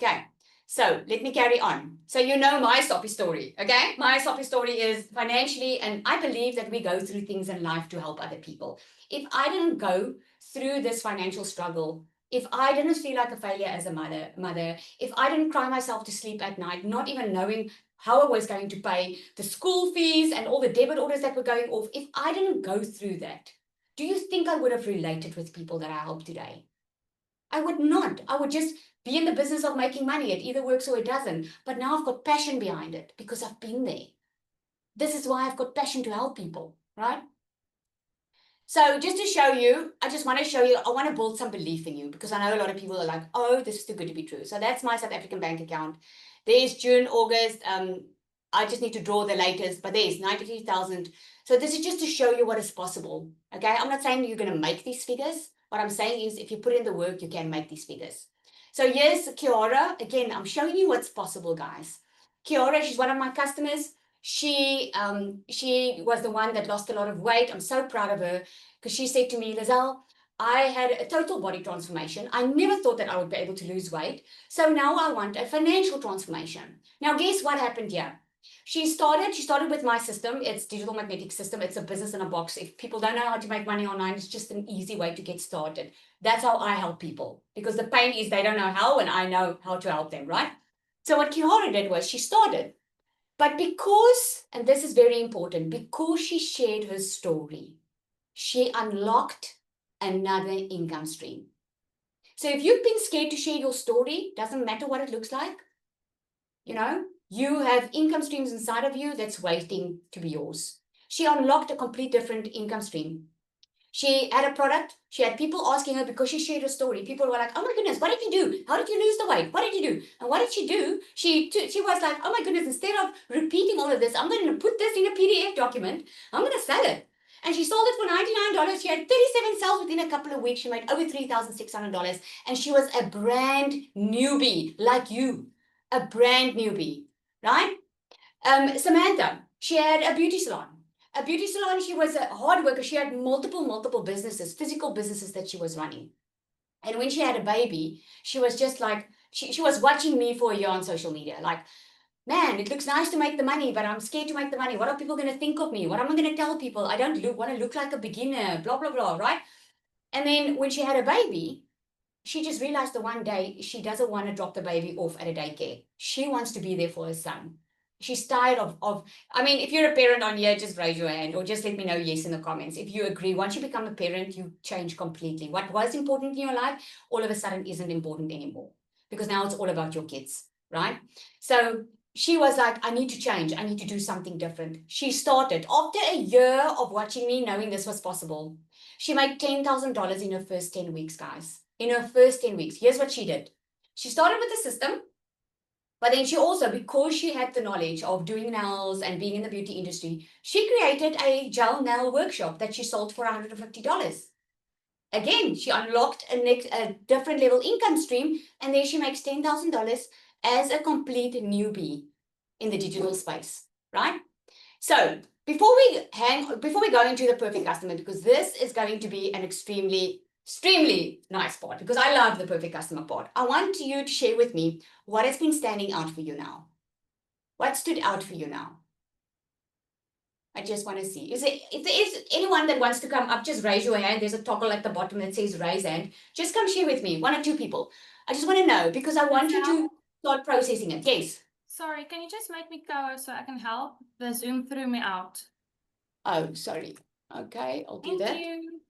Okay, so let me carry on. So you know my soppy story, okay? My soppy story is financially, and I believe that we go through things in life to help other people. If I didn't go through this financial struggle, if I didn't feel like a failure as a mother, if I didn't cry myself to sleep at night, not even knowing how I was going to pay the school fees and all the debit orders that were going off, if I didn't go through that, do you think I would have related with people that I help today? I would not. I would just be in the business of making money. It either works or it doesn't. But now I've got passion behind it because I've been there. This is why I've got passion to help people, right? So just to show you, I just want to show you, I want to build some belief in you because I know a lot of people are like, oh, this is too good to be true. So that's my South African bank account. There's June, August. I just need to draw the latest, but there's 93,000. So this is just to show you what is possible. Okay, I'm not saying you're going to make these figures. What I'm saying is if you put in the work, you can make these figures. So here's Kiara. Again, I'm showing you what's possible, guys. Kiara, she's one of my customers. She was the one that lost a lot of weight. I'm so proud of her because she said to me, Lizelle, I had a total body transformation. I never thought that I would be able to lose weight. So now I want a financial transformation. Now, guess what happened here? She started with my system. It's digital magnetic system. It's a business in a box. If people don't know how to make money online, it's just an easy way to get started. That's how I help people because the pain is they don't know how and I know how to help them, right? So what Kiara did was she started. But because, and this is very important, because she shared her story, she unlocked another income stream. So if you've been scared to share your story, doesn't matter what it looks like, you know, you have income streams inside of you that's waiting to be yours. She unlocked a complete different income stream. She had a product. She had people asking her because she shared her story. People were like, oh my goodness, what did you do? How did you lose the weight? What did you do? And what did she do? She was like, oh my goodness, instead of repeating all of this, I'm going to put this in a PDF document. I'm going to sell it. And she sold it for $99. She had 37 sales within a couple of weeks. She made over $3,600. And she was a brand newbie like you, a brand newbie, right? Samantha, she had a beauty salon. She was a hard worker. She had multiple businesses, physical businesses that she was running. And when she had a baby, she was just like, she was watching me for a year on social media. Like, man, it looks nice to make the money, but I'm scared to make the money. What are people going to think of me? What am I going to tell people? I don't want to look like a beginner, blah, blah, blah, right? And then when she had a baby, she just realized the one day she doesn't want to drop the baby off at a daycare. She wants to be there for her son. She's tired of, I mean, if you're a parent on here, just raise your hand or just let me know yes in the comments. If you agree, once you become a parent, you change completely. What was important in your life, all of a sudden isn't important anymore because now it's all about your kids, right? So she was like, I need to change. I need to do something different. She started after a year of watching me, knowing this was possible. She made $10,000 in her first 10 weeks, guys. In her first 10 weeks. Here's what she did. She started with the system. But then she also, because she had the knowledge of doing nails and being in the beauty industry, she created a gel nail workshop that she sold for $150. Again, she unlocked a different level income stream, and there she makes $10,000 as a complete newbie in the digital space, right? So before we go into the perfect customer, because this is going to be an extremely extremely nice part because I love the perfect customer part. I want you to share with me what has been standing out for you now. What stood out for you now? I just want to see. If there is anyone that wants to come up, just raise your hand. There's a toggle at the bottom that says raise hand. Just come share with me, 1 or 2 people. I just want to know because I want you to start processing it. Yes.
Sorry, can you just make me co-host so I can help? The Zoom threw me out.
Oh, sorry. Okay, I'll do
Thank
that.
you.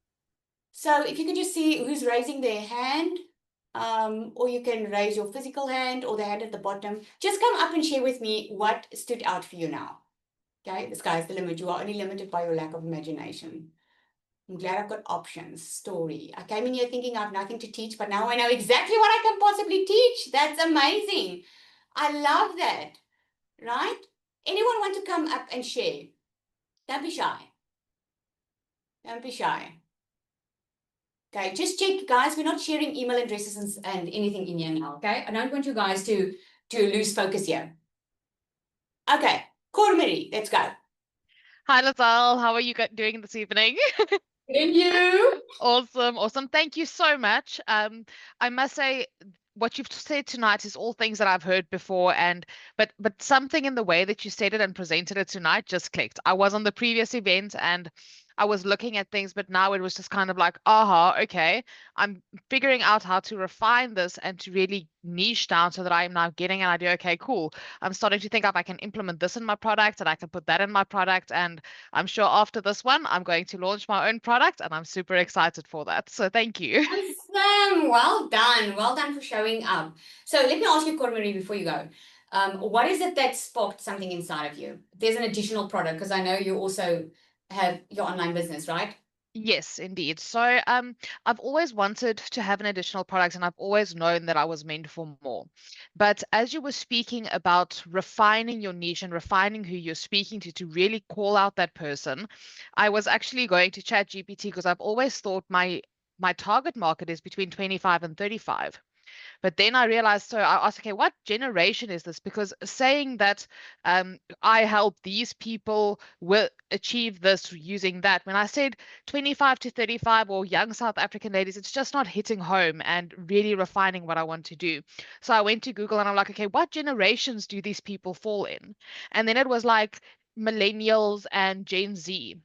So if you could just see who's raising their hand, or you can raise your physical hand or the hand at the bottom. Just come up and share with me what stood out for you now. Okay, the sky's the limit. You are only limited by your lack of imagination. I'm glad I've got options. Story. I came in here thinking I have nothing to teach, but now I know exactly what I can possibly teach. That's amazing. I love that. Right? Anyone want to come up and share? Don't be shy. Don't be shy. Okay, just check, guys. We're not sharing email addresses and anything in here now, okay? I don't want you guys to lose focus here. Okay, Cormarie, let's go.
Hi, Lazelle. How are you doing this evening?
And you?
Awesome, awesome. Thank you so much. I must say, what you've said tonight is all things that I've heard before, but something in the way that you said it and presented it tonight just clicked. I was on the previous event and I was looking at things, but now it was just kind of like, aha, okay. I'm figuring out how to refine this and to really niche down so that I am now getting an idea. Okay, cool. I'm starting to think if I can implement this in my product and I can put that in my product. And I'm sure after this one, I'm going to launch my own product and I'm super excited for that. So thank you.
Awesome. Well done. Well done for showing up. So let me ask you, Cormarie, before you go. What is it that sparked something inside of you? There's an additional product because I know you also have your online business, right?
Yes, indeed. So I've always wanted to have an additional product and I've always known that I was meant for more. But as you were speaking about refining your niche and refining who you're speaking to really call out that person, I was actually going to ChatGPT because I've always thought my target market is between 25 and 35. But then I realized, so I asked, okay, what generation is this? Because saying that I help these people will achieve this using that, when I said 25 to 35 or young South African ladies, it's just not hitting home and really refining what I want to do. So I went to Google and I'm like, okay, what generations do these people fall in? And then it was like millennials and Gen Z.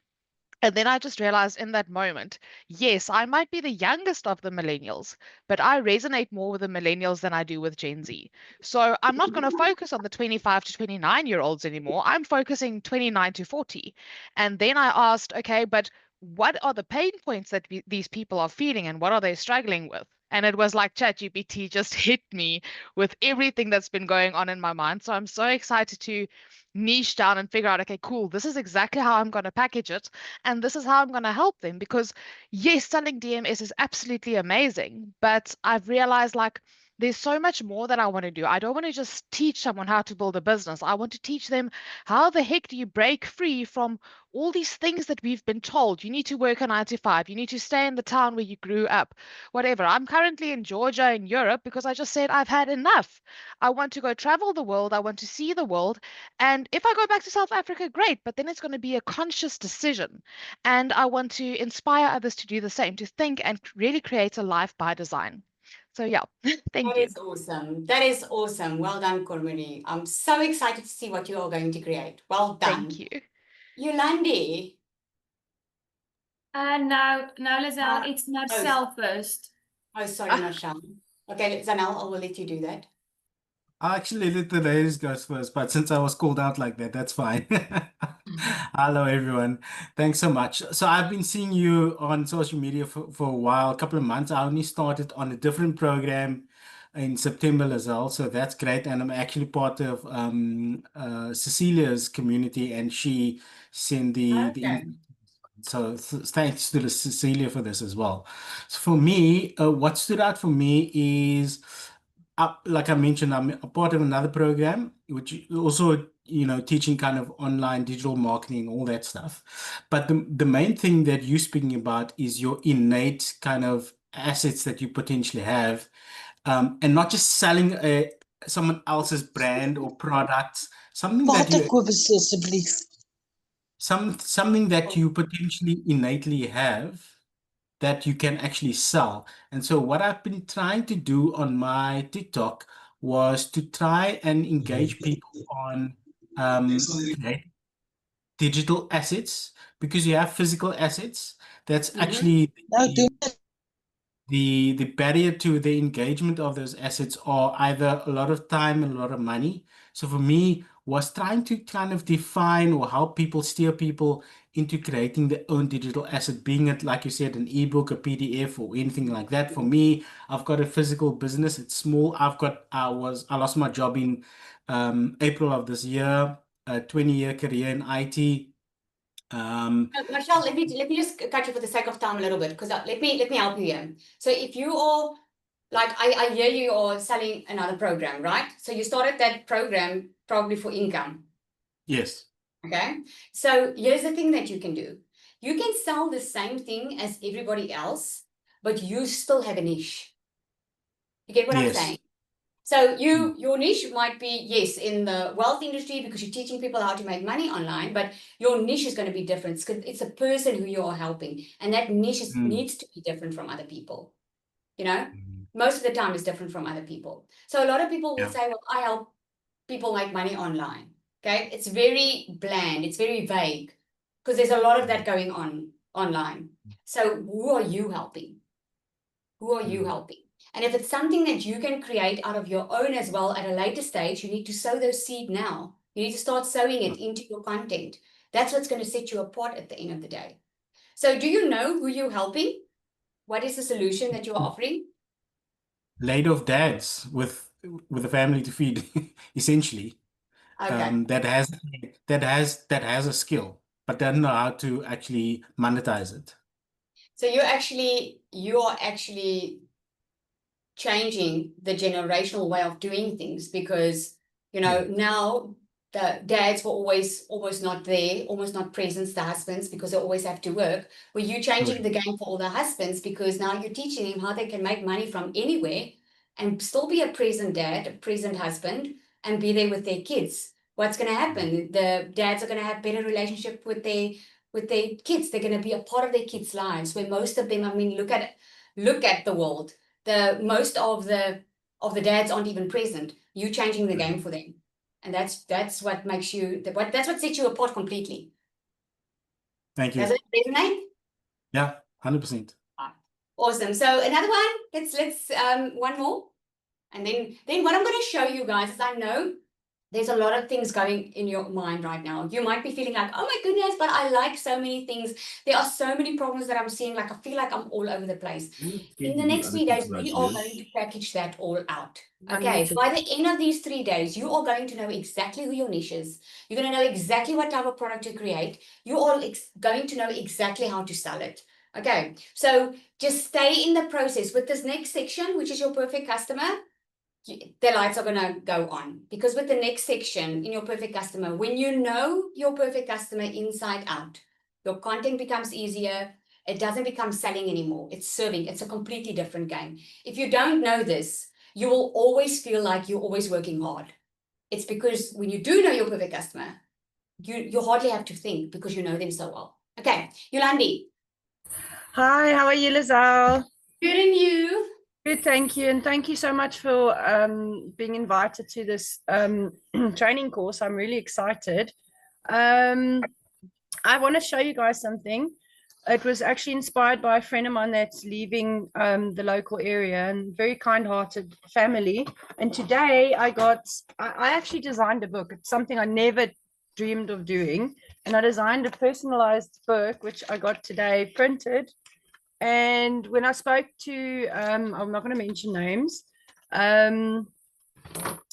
And then I just realized in that moment, yes, I might be the youngest of the millennials, but I resonate more with the millennials than I do with Gen Z. So I'm not going to focus on the 25 to 29-year-olds anymore. I'm focusing 29 to 40. And then I asked, okay, but what are the pain points that these people are feeling and what are they struggling with? And it was like ChatGPT just hit me with everything that's been going on in my mind. So I'm so excited to niche down and figure out, okay, cool, this is exactly how I'm going to package it. And this is how I'm going to help them because, yes, selling DMS is absolutely amazing. But I've realized like there's so much more that I want to do. I don't want to just teach someone how to build a business. I want to teach them how the heck do you break free from all these things that we've been told. You need to work a 9 to 5. You need to stay in the town where you grew up, whatever. I'm currently in Georgia in Europe because I just said I've had enough. I want to go travel the world. I want to see the world. And if I go back to South Africa, great. But then it's going to be a conscious decision. And I want to inspire others to do the same, to think and really create a life by design. So yeah, thank
That
you.
is awesome. That is awesome. Well done, Cormarie. I'm so excited to see what you are going to create. Well done.
Thank you.
Yolandi.
No, Lazelle, it's
oh,
Marcel first.
Oh, sorry, Marshall. Okay, Zanel, I will let you do that.
I actually let the ladies go first, but since I was called out like that, that's fine. Hello, everyone. Thanks so much. So I've been seeing you on social media for a while, a couple of months. I only started on a different program in September as well, so that's great. And I'm actually part of Cecilia's community, and she sent the
Okay.
so thanks to Cecilia for this as well. So for me, what stood out for me is, like I mentioned, I'm a part of another program, which also, teaching kind of online digital marketing, all that stuff. But the main thing that you're speaking about is your innate kind of assets that you potentially have, and not just selling someone else's brand or products, something that you
Waterkobus asseblief.
something that you potentially innately have that you can actually sell. And so what I've been trying to do on my TikTok was to try and engage people on create digital assets, because you have physical assets. That's actually the barrier to the engagement of those assets are either a lot of time and a lot of money. So for me, was trying to kind of define or help people, steer people into creating their own digital asset, being it, like you said, an ebook, a PDF, or anything like that. For me, I've got a physical business. It's small. I lost my job in April of this year, a 20-year career in IT.
Michelle, let me just cut you for the sake of time a little bit, because let me help you here. So if you are like, I hear you are selling another program, right? So you started that program probably for income.
Yes.
Okay. So here's the thing that you can do. You can sell the same thing as everybody else, but you still have a niche. You get what I'm
Yes.
saying? So your niche might be, yes, in the wealth industry, because you're teaching people how to make money online, but your niche is going to be different. It's a person who you are helping, and that niche needs to be different from other people. You know, most of the time it's different from other people. So a lot of people will say, well, I help people make money online. Okay, it's very bland, it's very vague, because there's a lot of that going on online. So who are you helping? Who are you helping? And if it's something that you can create out of your own as well at a later stage, you need to sow those seed now. You need to start sowing it into your content. That's what's going to set you apart at the end of the day. So do you know who you're helping? What is the solution that you're offering?
Laid-off dads with a family to feed, essentially.
Okay.
That has a skill, but doesn't know how to actually monetize it.
So you're actually changing the generational way of doing things, because now the dads were almost not there, almost not present, the husbands, because they always have to work. Were you changing the game for all the husbands, because now you're teaching them how they can make money from anywhere and still be a present dad, a present husband, and be there with their kids? What's going to happen? The dads are going to have better relationship with their kids. They're going to be a part of their kids' lives, where most of them, I mean, look at the world. Most of the dads aren't even present. You changing the game for them, and that's what makes you that's what sets you apart completely.
Thank you.
Does it resonate?
Yeah, 100%.
Awesome. So another one. Let's one more, and then what I'm going to show you guys is, I know there's a lot of things going in your mind right now. You might be feeling like, oh my goodness, but I like so many things. There are so many problems that I'm seeing. Like, I feel like I'm all over the place. In the next 3 days, we are going to package that all out. Okay, by the end of these 3 days, you are going to know exactly who your niche is. You're going to know exactly what type of product to create. You are going to know exactly how to sell it. Okay, so just stay in the process with this next section, which is your perfect customer. The lights are going to go on, because with the next section in your perfect customer, when you know your perfect customer inside out, your content becomes easier. It doesn't become selling anymore. It's serving. It's a completely different game. If you don't know this, you will always feel like you're always working hard. It's because when you do know your perfect customer, you hardly have to think, because you know them so well. Okay, Yolandi.
Hi, how are you, Lizelle?
Good, and you?
Good, thank you. And thank you so much for being invited to this training course. I'm really excited. I want to show you guys something. It was actually inspired by a friend of mine that's leaving the local area, and very kind-hearted family. And today I actually designed a book. It's something I never dreamed of doing. And I designed a personalized book, which I got today printed. And when I spoke to, I'm not going to mention names, and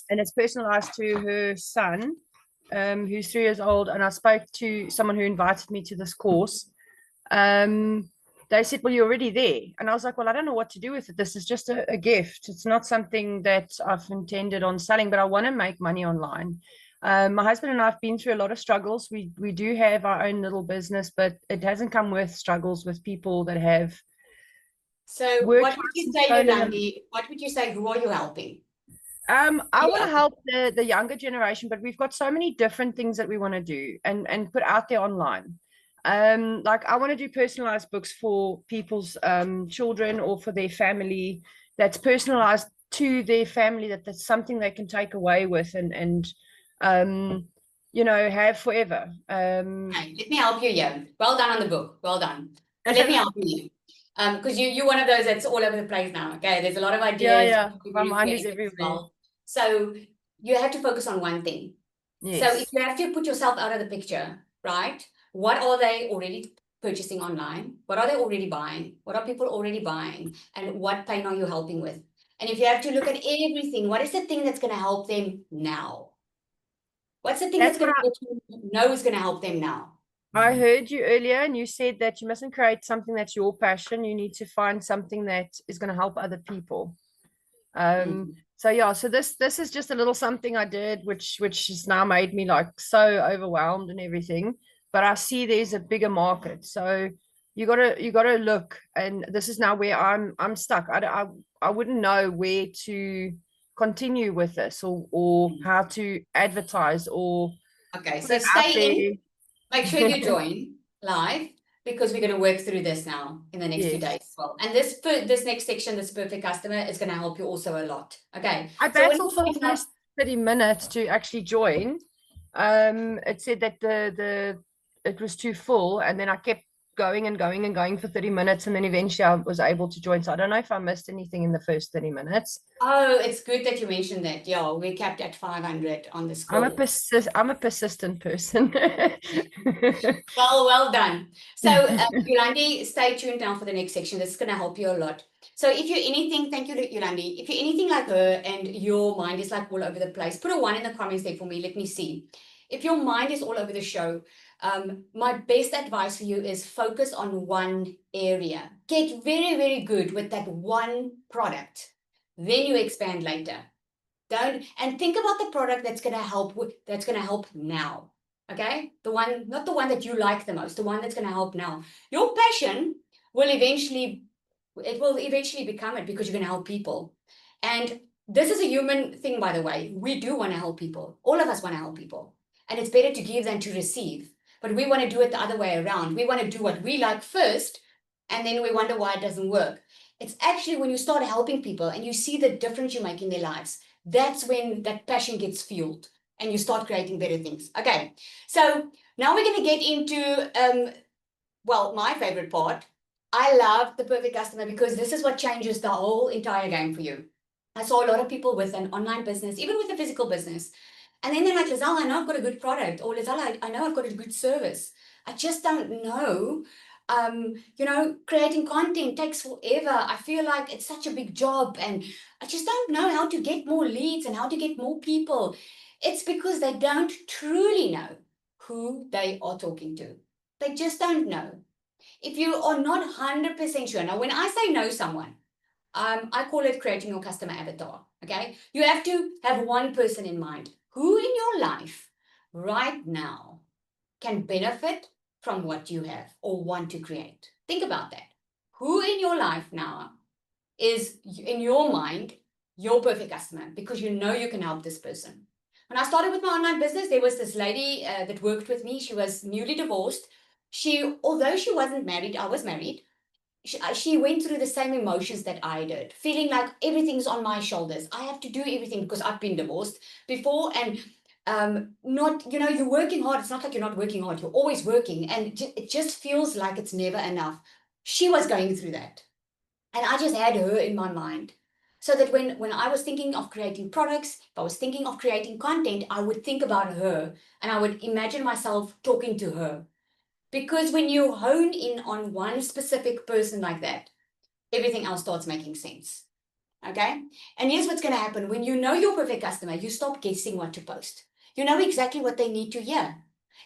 it's personalized to her son, who's 3 years old. And I spoke to someone who invited me to this course. They said, well, you're already there. And I was like, well, I don't know what to do with it. This is just a gift. It's not something that I've intended on selling, but I want to make money online. My husband and I have been through a lot of struggles. We do have our own little business, but it hasn't come with struggles with people that have.
So what would you say, Yolandi? What would you say? Who are you helping?
I want to help the younger generation, but we've got so many different things that we want to do and put out there online. Like I want to do personalized books for people's children or for their family, that's personalized to their family, that's something they can take away with and you know, have forever.
Okay, let me help you here. Well done on the book. Well done. So let me help you. Because you're one of those that's all over the place now. Okay, there's a lot of ideas.
Yeah,
you're
my
very
mind is
creative as
everywhere.
well. So you have to focus on one thing. So if
Yes.
you have to put yourself out of the picture, right? What are they already purchasing online? What are they already buying? What are people already buying? And what pain are you helping with? And if you have to look at everything, what is the thing that's going to help them now? What's the thing that's
That's
going
what
to know is going to help them now?
I heard you earlier, and you said that you mustn't create something that's your passion. You need to find something that is going to help other people. So yeah, so this is just a little something I did, which has now made me like so overwhelmed and everything. But I see there's a bigger market, so you gotta look. And this is now where I'm stuck. I wouldn't know where to continue with this or how to advertise or
Okay,
put
so
it out
stay in.
there.
Make sure you join live because we're going to work through this now in the next 2
Yes.
days as well. And this next section, this perfect customer, is going to help you also a lot. Okay.
I
So when
battled for the first 30 minutes to actually join. It said that it was too full, and then I kept going and going and going for 30 minutes, and then eventually I was able to join. So I don't know if I missed anything in the first 30 minutes.
Oh, it's good that you mentioned that. Yeah, we capped at 500 on this call.
I'm a persistent person.
Well done. So, Yolandi, stay tuned now for the next section. This is going to help you a lot. So if you're anything, thank you, Yolandi. If you're anything like her and your mind is like all over the place, put a 1 in the comments there for me. Let me see. If your mind is all over the show, my best advice for you is focus on one area. Get very, very good with that one product. Then you expand later. And think about the product that's going to help now. Okay, not the one that you like the most, the one that's going to help now. Your passion will eventually become it because you're going to help people. And this is a human thing, by the way. We do want to help people. All of us want to help people, and it's better to give than to receive. But we want to do it the other way around. We want to do what we like first, and then we wonder why it doesn't work. It's actually when you start helping people and you see the difference you make in their lives, that's when that passion gets fueled and you start creating better things. Okay, so now we're going to get into, my favorite part. I love the perfect customer because this is what changes the whole entire game for you. I saw a lot of people with an online business, even with a physical business. And then they're like, Lizelle, I know I've got a good product. Or Lizelle, I know I've got a good service. I just don't know. Creating content takes forever. I feel like it's such a big job and I just don't know how to get more leads and how to get more people. It's because they don't truly know who they are talking to. They just don't know. If you are not 100% sure, now when I say know someone, I call it creating your customer avatar, okay? You have to have one person in mind. Who in your life right now can benefit from what you have or want to create? Think about that. Who in your life now is, in your mind, your perfect customer because you know you can help this person? When I started with my online business, there was this lady that worked with me. She was newly divorced. Although she wasn't married, I was married. She went through the same emotions that I did, feeling like everything's on my shoulders. I have to do everything because I've been divorced before, and you're working hard. It's not like you're not working hard. You're always working, and it just feels like it's never enough. She was going through that, and I just had her in my mind, so that when I was thinking of creating products, if I was thinking of creating content, I would think about her, and I would imagine myself talking to her. Because when you hone in on one specific person like that, everything else starts making sense. Okay? And here's what's going to happen. When you know your perfect customer, you stop guessing what to post. You know exactly what they need to hear.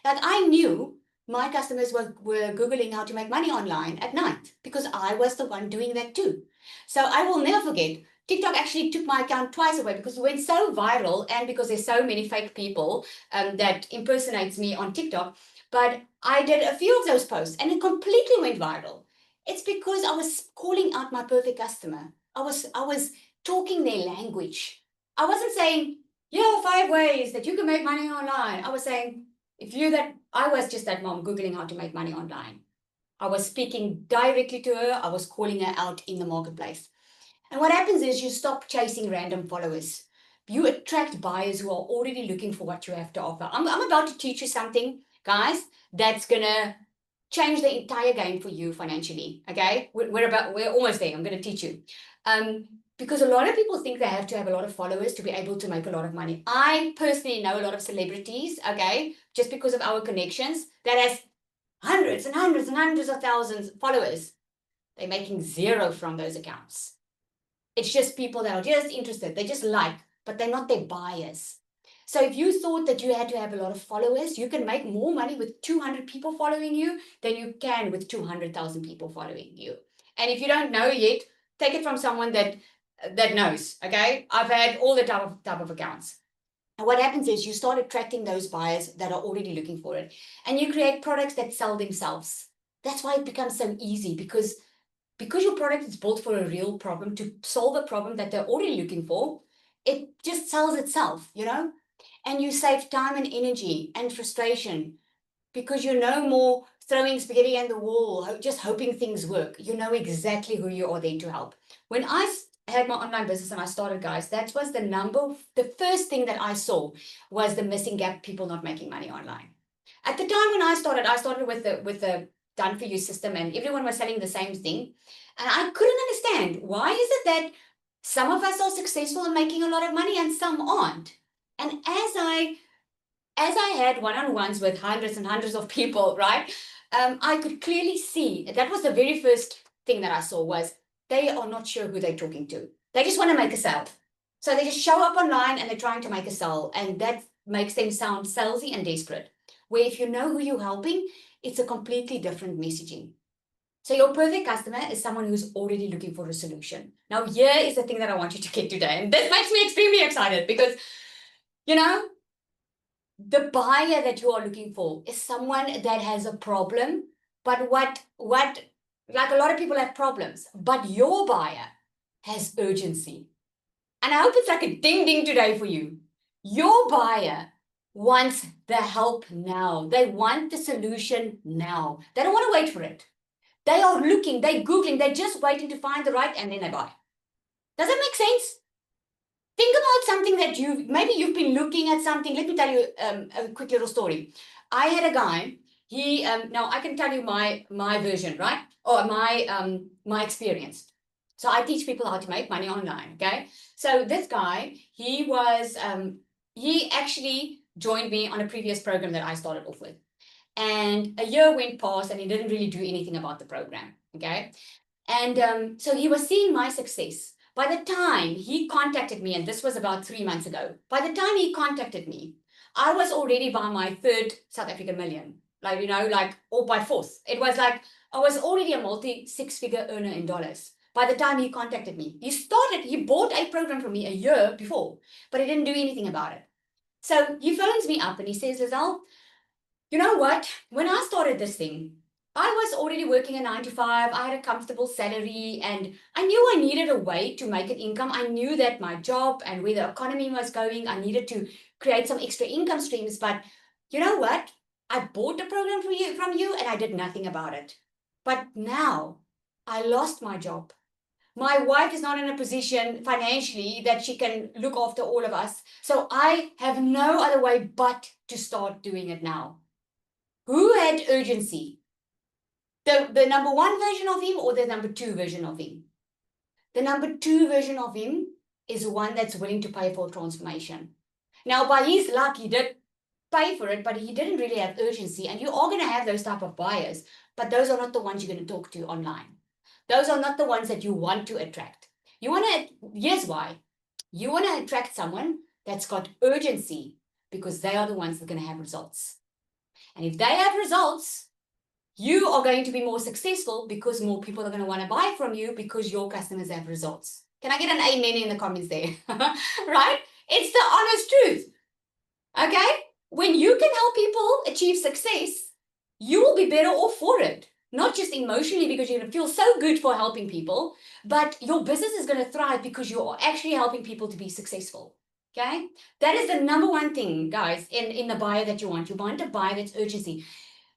Like I knew my customers were Googling how to make money online at night because I was the one doing that too. So I will never forget, TikTok actually took my account twice away because it went so viral and because there's so many fake people that impersonates me on TikTok. But I did a few of those posts and it completely went viral. It's because I was calling out my perfect customer. I was talking their language. I wasn't saying, here are 5 ways that you can make money online. I was saying, I was just that mom Googling how to make money online. I was speaking directly to her. I was calling her out in the marketplace. And what happens is you stop chasing random followers. You attract buyers who are already looking for what you have to offer. I'm about to teach you something, guys, that's going to change the entire game for you financially. Okay, we're almost there. I'm going to teach you. Because a lot of people think they have to have a lot of followers to be able to make a lot of money. I personally know a lot of celebrities, okay, just because of our connections, that has hundreds and hundreds and hundreds of thousands of followers. They're making zero from those accounts. It's just people that are just interested. They just like, but they're not their buyers. So if you thought that you had to have a lot of followers, you can make more money with 200 people following you than you can with 200,000 people following you. And if you don't know yet, take it from someone that knows, okay? I've had all the type of accounts. And what happens is you start attracting those buyers that are already looking for it. And you create products that sell themselves. That's why it becomes so easy, because your product is built for a real problem, to solve a problem that they're already looking for. It just sells itself, you know? And you save time and energy and frustration, because you're no more throwing spaghetti at the wall, just hoping things work. You know exactly who you are there to help. When I had my online business and I started, guys, that was the first thing that I saw was the missing gap, people not making money online. At the time when I started with the done for you system, and everyone was selling the same thing. And I couldn't understand, why is it that some of us are successful in making a lot of money and some aren't? And as I had one-on-ones with hundreds and hundreds of people, right, I could clearly see, that was the very first thing that I saw, was they are not sure who they're talking to. They just want to make a sale. So they just show up online and they're trying to make a sale. And that makes them sound salesy and desperate. Where if you know who you're helping, it's a completely different messaging. So your perfect customer is someone who's already looking for a solution. Now, here is the thing that I want you to get today. And this makes me extremely excited, because, you know, the buyer that you are looking for is someone that has a problem. But what like a lot of people have problems, but your buyer has urgency. And I hope it's like a ding ding today for you. Your buyer wants the help now. They want the solution now. They don't want to wait for it. They are looking, they're Googling, they're just waiting to find the right, and then they buy. Does that make sense? Think about something that maybe you've been looking at something. Let me tell you a quick little story. I had a guy, now I can tell you my version, right? Or my experience. So I teach people how to make money online, okay? So this guy, he actually joined me on a previous program that I started off with. And a year went past and he didn't really do anything about the program, okay? And so he was seeing my success. By the time he contacted me, and this was about 3 months ago, by the time he contacted me, I was already by my third South African million, or by fourth. It was like, I was already a multi-six-figure earner in dollars. By the time he contacted me, he bought a program from me a year before, but he didn't do anything about it. So he phones me up and he says, Lizelle, you know what? When I started this thing, I was already working a 9 to 5. I had a comfortable salary and I knew I needed a way to make an income. I knew that my job and where the economy was going, I needed to create some extra income streams. But you know what? I bought the program from you and I did nothing about it. But now I lost my job. My wife is not in a position financially that she can look after all of us. So I have no other way but to start doing it now. Who had urgency? The number 1 version of him or the number 2 version of him? The number 2 version of him is one that's willing to pay for transformation. Now, by his luck, he did pay for it, but he didn't really have urgency. And you are going to have those type of buyers, but those are not the ones you're going to talk to online. Those are not the ones that you want to attract. Here's why. You want to attract someone that's got urgency, because they are the ones that are going to have results. And if they have results, you are going to be more successful, because more people are going to want to buy from you, because your customers have results. Can I get an amen in the comments there? Right? It's the honest truth. Okay? When you can help people achieve success, you will be better off for it. Not just emotionally, because you're going to feel so good for helping people, but your business is going to thrive because you are actually helping people to be successful. Okay, that is the number one thing, guys, in the buyer that you want. You want a buyer that's urgency.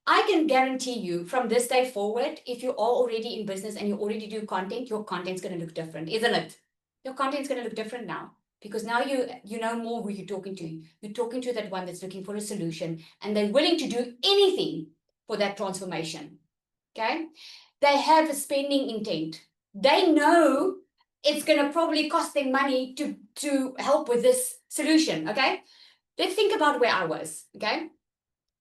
I can guarantee you from this day forward, if you are already in business and you already do content, your content's going to look different, isn't it? Your content's going to look different now because now you know more who you're talking to. You're talking to that one that's looking for a solution and they're willing to do anything for that transformation. Okay, they have a spending intent. They know it's going to probably cost them money to help with this solution. Okay, let's think about where I was. Okay,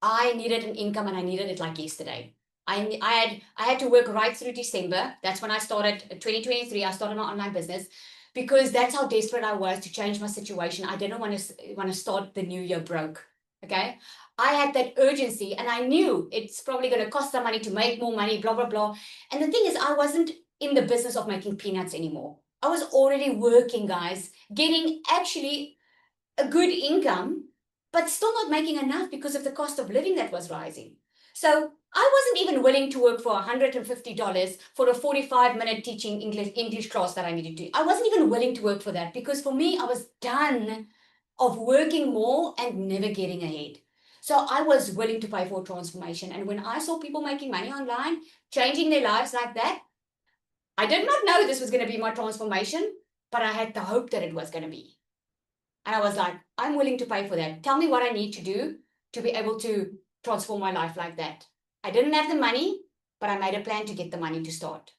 I needed an income and I needed it like yesterday. I had to work right through December. That's when I started 2023. I started my online business because that's how desperate I was to change my situation. I didn't want to start the new year broke. Okay, I had that urgency and I knew it's probably going to cost some money to make more money, blah blah blah. And the thing is, I wasn't in the business of making peanuts anymore. I was already working, guys, getting actually a good income, but still not making enough because of the cost of living that was rising. So I wasn't even willing to work for $150 for a 45-minute teaching English class that I needed to. I wasn't even willing to work for that because for me, I was done of working more and never getting ahead. So I was willing to pay for transformation. And when I saw people making money online, changing their lives like that, I did not know this was going to be my transformation, but I had the hope that it was going to be. And I was like, I'm willing to pay for that. Tell me what I need to do to be able to transform my life like that. I didn't have the money, but I made a plan to get the money to start.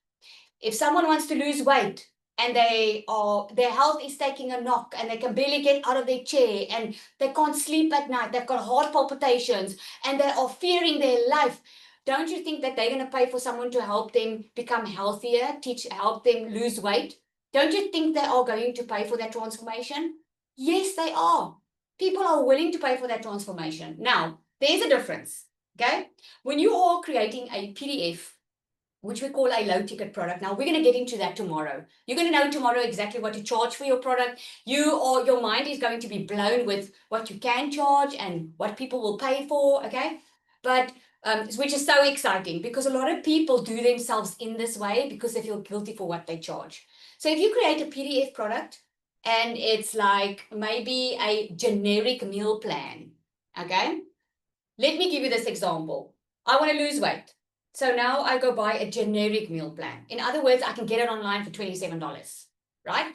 If someone wants to lose weight and their health is taking a knock and they can barely get out of their chair and they can't sleep at night, they've got heart palpitations and they are fearing their life, don't you think that they're going to pay for someone to help them become healthier, help them lose weight? Don't you think they are going to pay for that transformation? Yes, they are. People are willing to pay for that transformation. Now, there's a difference, okay? When you are creating a PDF, which we call a low-ticket product. Now, we're going to get into that tomorrow. You're going to know tomorrow exactly what to charge for your product. Your mind is going to be blown with what you can charge and what people will pay for, okay? But which is so exciting because a lot of people do themselves in this way because they feel guilty for what they charge. So if you create a PDF product and it's like maybe a generic meal plan, okay? Let me give you this example. I want to lose weight. So now I go buy a generic meal plan. In other words, I can get it online for $27, right?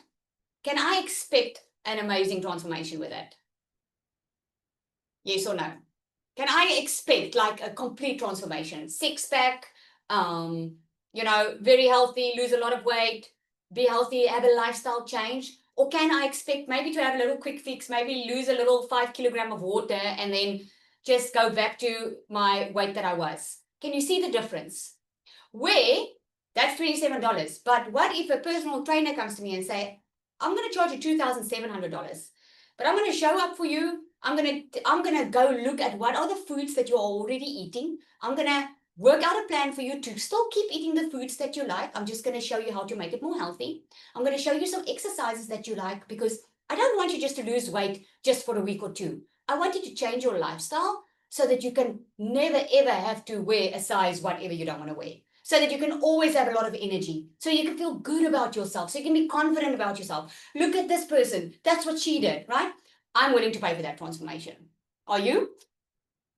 Can I expect an amazing transformation with it? Yes or no? Can I expect like a complete transformation? Six-pack, very healthy, lose a lot of weight, be healthy, have a lifestyle change? Or can I expect maybe to have a little quick fix, maybe lose a little 5 kilograms of water and then just go back to my weight that I was? Can you see the difference? Where that's $27. But what if a personal trainer comes to me and say, I'm going to charge you $2,700, but I'm going to show up for you. I'm going to go look at what are the foods that you're already eating. I'm going to work out a plan for you to still keep eating the foods that you like. I'm just going to show you how to make it more healthy. I'm going to show you some exercises that you like because I don't want you just to lose weight just for a week or two. I want you to change your lifestyle so that you can never ever have to wear a size whatever you don't want to wear. So that you can always have a lot of energy. So you can feel good about yourself. So you can be confident about yourself. Look at this person. That's what she did, right? I'm willing to pay for that transformation. Are you?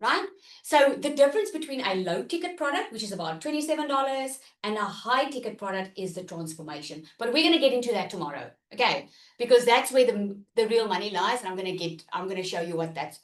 Right? So the difference between a low ticket product, which is about $27, and a high ticket product is the transformation. But we're going to get into that tomorrow. Okay? Because that's where the real money lies. And I'm going to show you what that's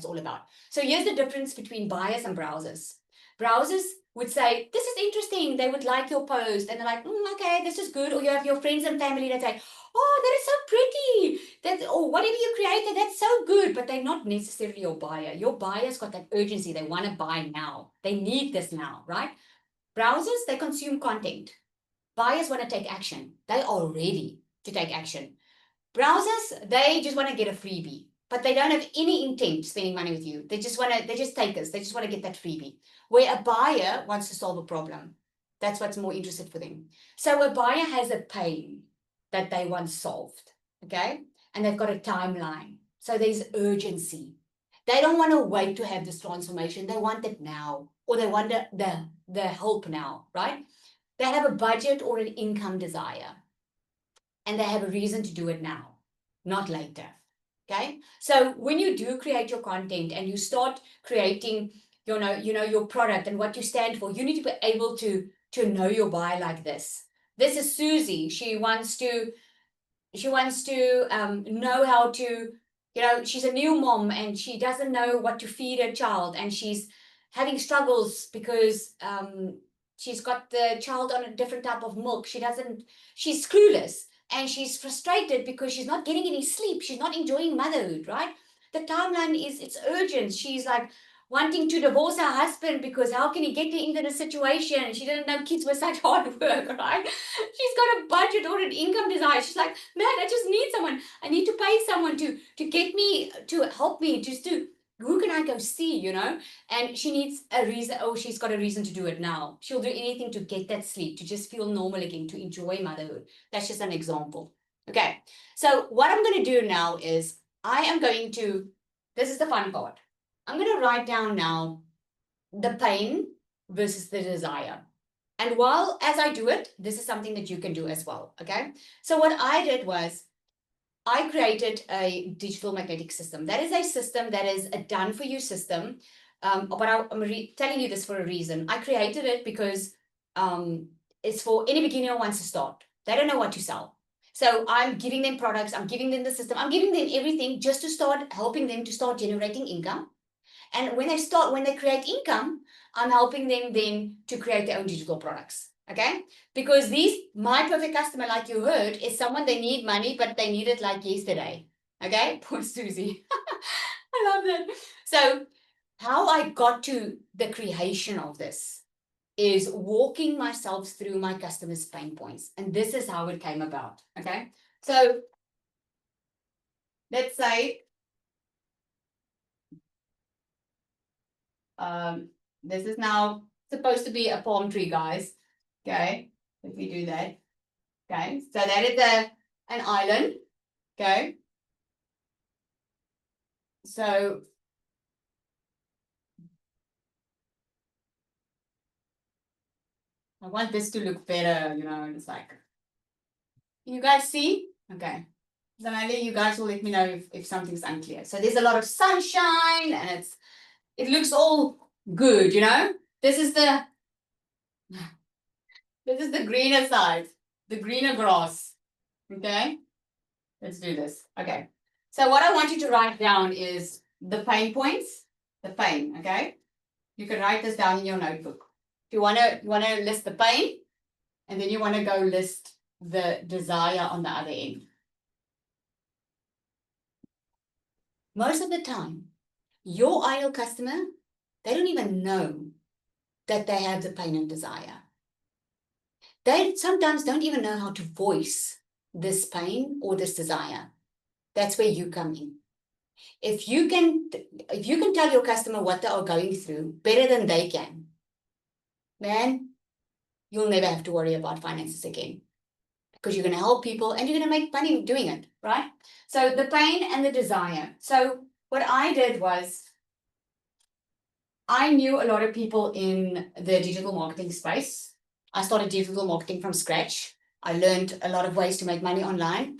all about. So here's the difference between buyers and browsers. Browsers would say, this is interesting. They would like your post. And they're like, okay, this is good. Or you have your friends and family that say, oh, that is so pretty. Or whatever you created, that's so good. But they're not necessarily your buyer. Your buyer's got that urgency. They want to buy now. They need this now, right? Browsers, they consume content. Buyers want to take action. They are ready to take action. Browsers, they just want to get a freebie. But they don't have any intent spending money with you. They just takers. They just want to get that freebie. Where a buyer wants to solve a problem. That's what's more interested for them. So a buyer has a pain that they want solved, okay? And they've got a timeline. So there's urgency. They don't want to wait to have this transformation. They want it now. Or they want the help now, right? They have a budget or an income desire. And they have a reason to do it now, not later. Okay, so when you do create your content and you start creating, your product and what you stand for, you need to be able to know your buyer like this. This is Susie. She wants to know how to, she's a new mom and she doesn't know what to feed her child, and she's having struggles because she's got the child on a different type of milk. She's clueless and she's frustrated because she's not getting any sleep. She's not enjoying motherhood, right? The timeline it's urgent. She's like wanting to divorce her husband because how can he get her into the situation? She didn't know kids were such hard work, right? She's got a budget or an income desire. She's like, man, I just need someone. I need to pay someone to get me, to help me, just to, who can I go see, And she needs a reason. Oh, she's got a reason to do it now. She'll do anything to get that sleep, to just feel normal again, to enjoy motherhood. That's just an example. Okay. So what I'm going to do now is this is the fun part. I'm going to write down now the pain versus the desire. And as I do it, this is something that you can do as well, okay? So what I did was I created a digital magnetic system. That is a system that is a done-for-you system, but I'm telling you this for a reason. I created it because it's for any beginner who wants to start. They don't know what to sell. So I'm giving them products, I'm giving them the system, I'm giving them everything just to start helping them to start generating income. And when they create income, I'm helping them then to create their own digital products. Okay? Because my perfect customer, like you heard, is someone they need money, but they need it like yesterday. Okay? Poor Susie. I love that. So how I got to the creation of this is walking myself through my customers' pain points. And this is how it came about. Okay? So let's say this is now supposed to be a palm tree, guys. Okay, if we do that. Okay, so that is an island. Okay, so I want this to look better, it's like, can you guys see? Okay, so maybe you guys will let me know if something's unclear. So there's a lot of sunshine and it looks all good, This is the greener side, the greener grass. Okay, let's do this. Okay, so what I want you to write down is the pain points, the pain. Okay, you can write this down in your notebook. If you want to list the pain, and then you want to go list the desire on the other end. Most of the time, your ideal customer, they don't even know that they have the pain and desire. They sometimes don't even know how to voice this pain or this desire. That's where you come in. If you can tell your customer what they are going through better than they can, man, you'll never have to worry about finances again, because you're going to help people and you're going to make money doing it, right? So the pain and the desire. So what I did was I knew a lot of people in the digital marketing space. I started digital marketing from scratch. I learned a lot of ways to make money online.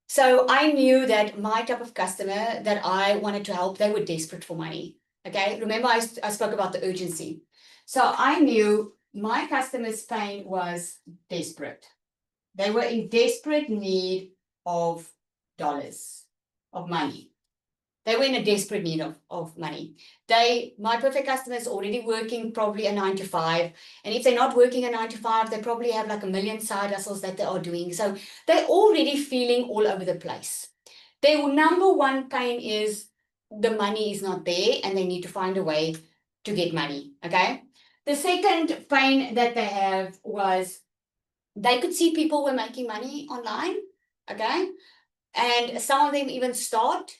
So I knew that my type of customer that I wanted to help, they were desperate for money. Okay, remember I spoke about the urgency. So I knew my customer's pain was desperate. They were in desperate need of dollars, of money. They were in a desperate need of money. My perfect customer is already working probably a 9 to 5. And if they're not working a 9 to 5, they probably have like a million side hustles that they are doing. So they're already feeling all over the place. Their number one pain is the money is not there and they need to find a way to get money. Okay. The second pain that they have was they could see people were making money online. Okay. And some of them even start.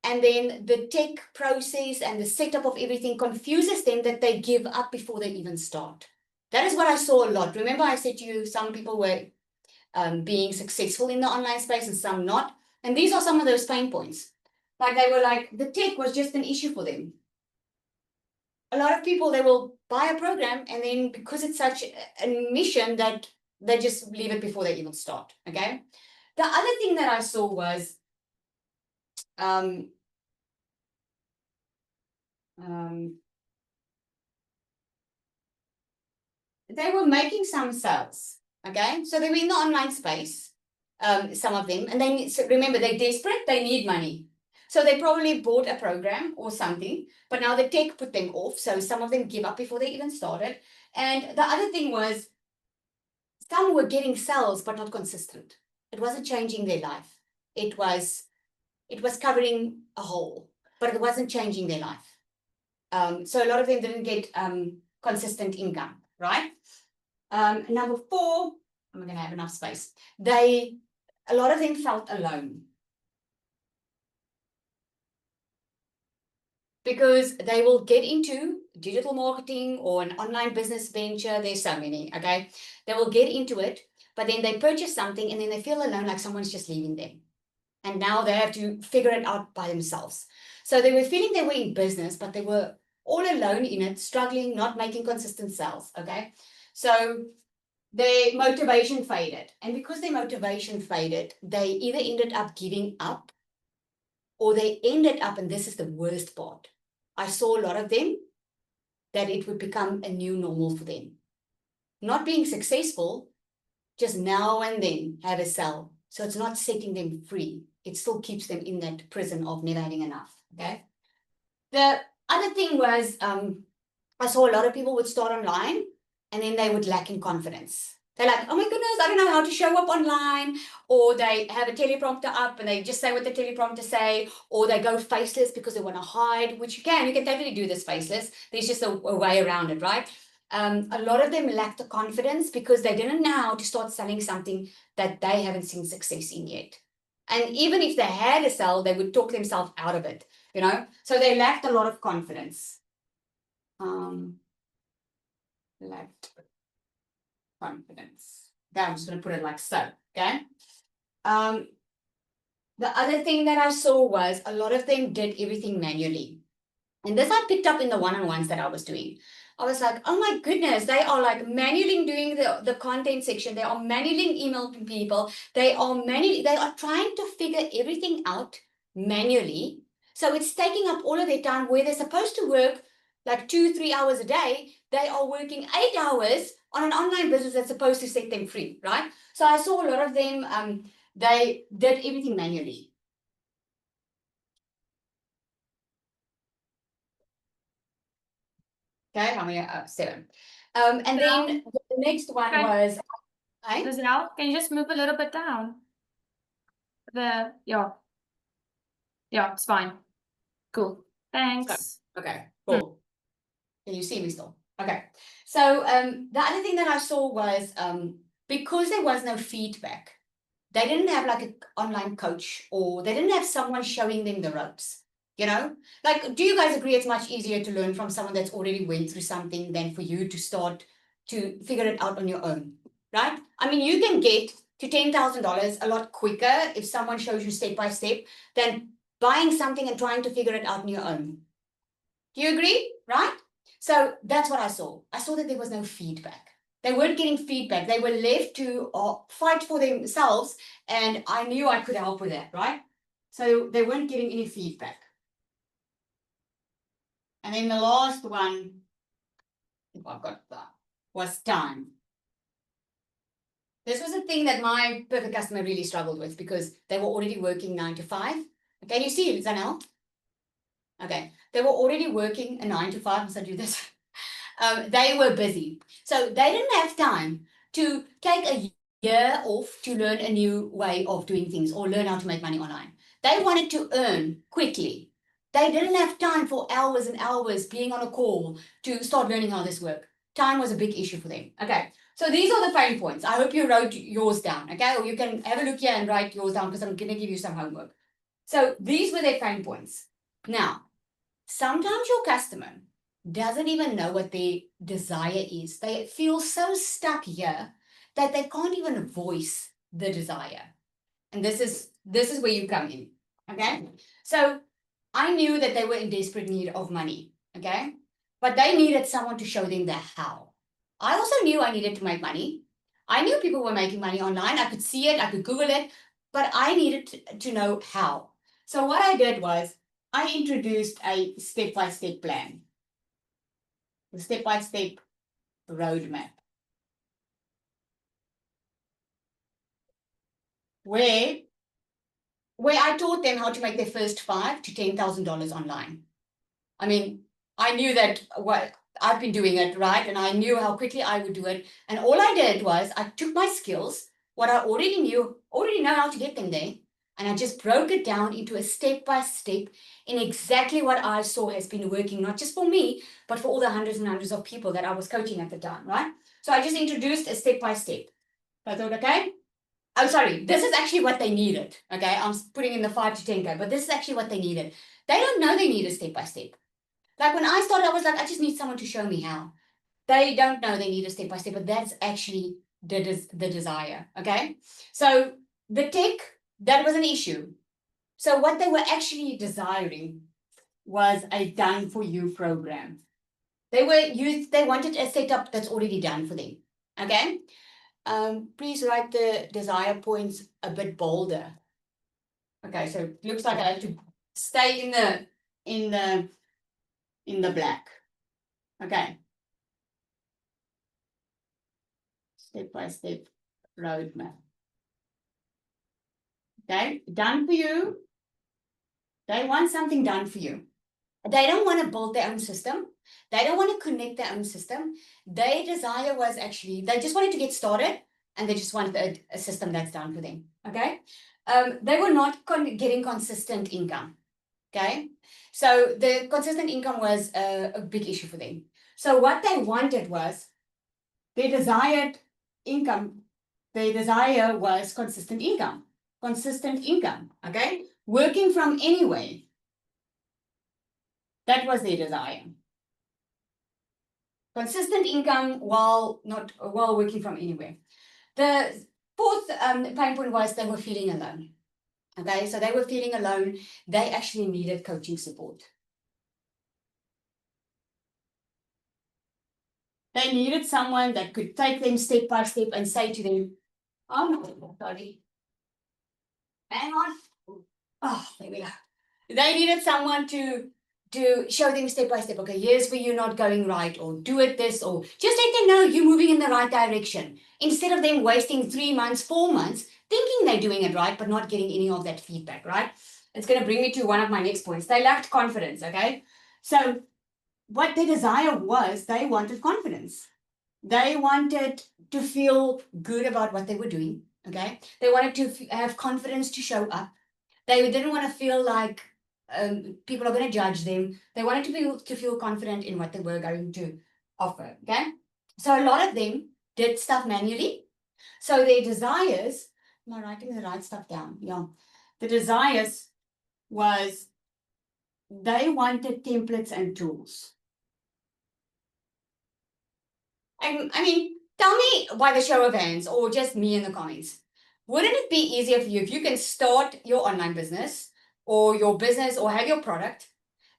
And then the tech process and the setup of everything confuses them that they give up before they even start. That is what I saw a lot. Remember I said to you, some people were being successful in the online space and some not. And these are some of those pain points. Like they were like, the tech was just an issue for them. A lot of people, they will buy a program and then because it's such a mission that they just leave it before they even start. Okay. The other thing that I saw was um, they were making some sales. Okay, so they were in the online space, some of them, and they so remember they're desperate, they need money. So they probably bought a program or something, but now the tech put them off. So some of them give up before they even started. And the other thing was some were getting sales, but not consistent. It wasn't changing their life. It was covering a hole, but it wasn't changing their life. So a lot of them didn't get consistent income, right? Number 4, I'm going to have enough space. A lot of them felt alone. Because they will get into digital marketing or an online business venture. There's so many, okay? They will get into it, but then they purchase something and then they feel alone, like someone's just leaving them. And now they have to figure it out by themselves. So they were feeling they were in business, but they were all alone in it, struggling, not making consistent sales, okay? So their motivation faded. And because their motivation faded, they either ended up giving up or they ended up, and this is the worst part, I saw a lot of them that it would become a new normal for them. Not being successful, just now and then have a sell. So it's not setting them free. It still keeps them in that prison of never having enough, okay? The other thing was, I saw a lot of people would start online and then they would lack in confidence. They're like, oh my goodness, I don't know how to show up online. Or they have a teleprompter up and they just say what the teleprompter say. Or they go faceless because they want to hide, which you can totally do this faceless. There's just a way around it, right? A lot of them lack the confidence because they didn't know how to start selling something that they haven't seen success in yet. And even if they had a sell, they would talk themselves out of it, you know? So they lacked a lot of confidence. Lacked confidence. Okay, I'm just going to put it like so, okay? The other thing that I saw was a lot of them did everything manually. And this I picked up in the one-on-ones that I was doing. I was like, oh my goodness, they are like manually doing the content section. They are manually emailing people. They are trying to figure everything out manually. So it's taking up all of their time where they're supposed to work like 2-3 hours a day. They are working 8 hours on an online business that's supposed to set them free, right? So I saw a lot of them, they did everything manually. Okay, how many? 7. And then the next one
Okay.
was,
Does it help? Can you just move a little bit down? Yeah, it's fine. Cool. Thanks.
okay, cool. Can you see me still? Okay. So the other thing that I saw was because there was no feedback, they didn't have like an online coach or they didn't have someone showing them the ropes. You know, like, do you guys agree it's much easier to learn from someone that's already went through something than for you to start to figure it out on your own, right? I mean, you can get to $10,000 a lot quicker if someone shows you step by step than buying something and trying to figure it out on your own. Do you agree, right? So that's what I saw. I saw that there was no feedback. They weren't getting feedback. They were left to fight for themselves, and I knew I could help with that, right? So they weren't getting any feedback. And then the last one, if I've got that, was time. This was a thing that my perfect customer really struggled with because they were already working 9 to 5. Can you see it, Zanel? Okay, they were already working a 9 to 5. So do this. They were busy. So they didn't have time to take a year off to learn a new way of doing things or learn how to make money online. They wanted to earn quickly. They didn't have time for hours and hours being on a call to start learning how this works. Time was a big issue for them. Okay, so these are the pain points. I hope you wrote yours down, okay? Or you can have a look here and write yours down because I'm going to give you some homework. So these were their pain points. Now, sometimes your customer doesn't even know what their desire is. They feel so stuck here that they can't even voice the desire. And this is where you come in, okay? So I knew that they were in desperate need of money, okay? But they needed someone to show them the how. I also knew I needed to make money. I knew people were making money online. I could see it, I could Google it, but I needed to know how. So what I did was I introduced a step-by-step plan, the step-by-step roadmap, where I taught them how to make their first $5,000 to $10,000 online. I mean, I knew that what I've been doing it, right? And I knew how quickly I would do it. And all I did was I took my skills, what I already know how to get them there, and I just broke it down into a step-by-step in exactly what I saw has been working, not just for me, but for all the hundreds and hundreds of people that I was coaching at the time, right? So I just introduced a step-by-step. I thought, okay, oh, sorry, this is actually what they needed, okay? I'm putting in the 5 to 10K, but this is actually what they needed. They don't know they need a step-by-step. Like when I started, I was like, I just need someone to show me how. They don't know they need a step-by-step, but that's actually the desire, okay? So the tech, that was an issue. So what they were actually desiring was a done-for-you program. They wanted a setup that's already done for them, okay? Please write the desire points a bit bolder. Okay, so it looks like I have to stay in the black. Okay. Step-by-step roadmap. Okay, done for you. They want something done for you. They don't want to build their own system. They don't want to connect their own system. Their desire was actually, they just wanted to get started and they just wanted a system that's done for them. Okay. They were not getting consistent income. Okay. So the consistent income was a big issue for them. So what they wanted was their desired income. Their desire was consistent income. Consistent income. Okay. Working from anywhere. That was their desire. Consistent income while working from anywhere. The fourth pain point was they were feeling alone. Okay, so they were feeling alone. They actually needed coaching support. They needed someone that could take them step by step and say to them, oh no, sorry. Hang on. Oh, there we go. They needed someone to show them step by step, okay, here's where you're not going right, or do it this, or just let them know you're moving in the right direction. Instead of them wasting 3 months, 4 months, thinking they're doing it right, but not getting any of that feedback, right? It's going to bring me to one of my next points. They lacked confidence, okay? So what their desire was, they wanted confidence. They wanted to feel good about what they were doing, okay? They wanted to have confidence to show up. They didn't want to feel like people are going to judge them. They wanted to feel confident in what they were going to offer, okay? So a lot of them did stuff manually. So their desires, am I writing the right stuff down? Yeah. The desires was they wanted templates and tools. I mean, tell me by the show of hands or just me in the comments. Wouldn't it be easier for you if you can start your online business or your business or have your product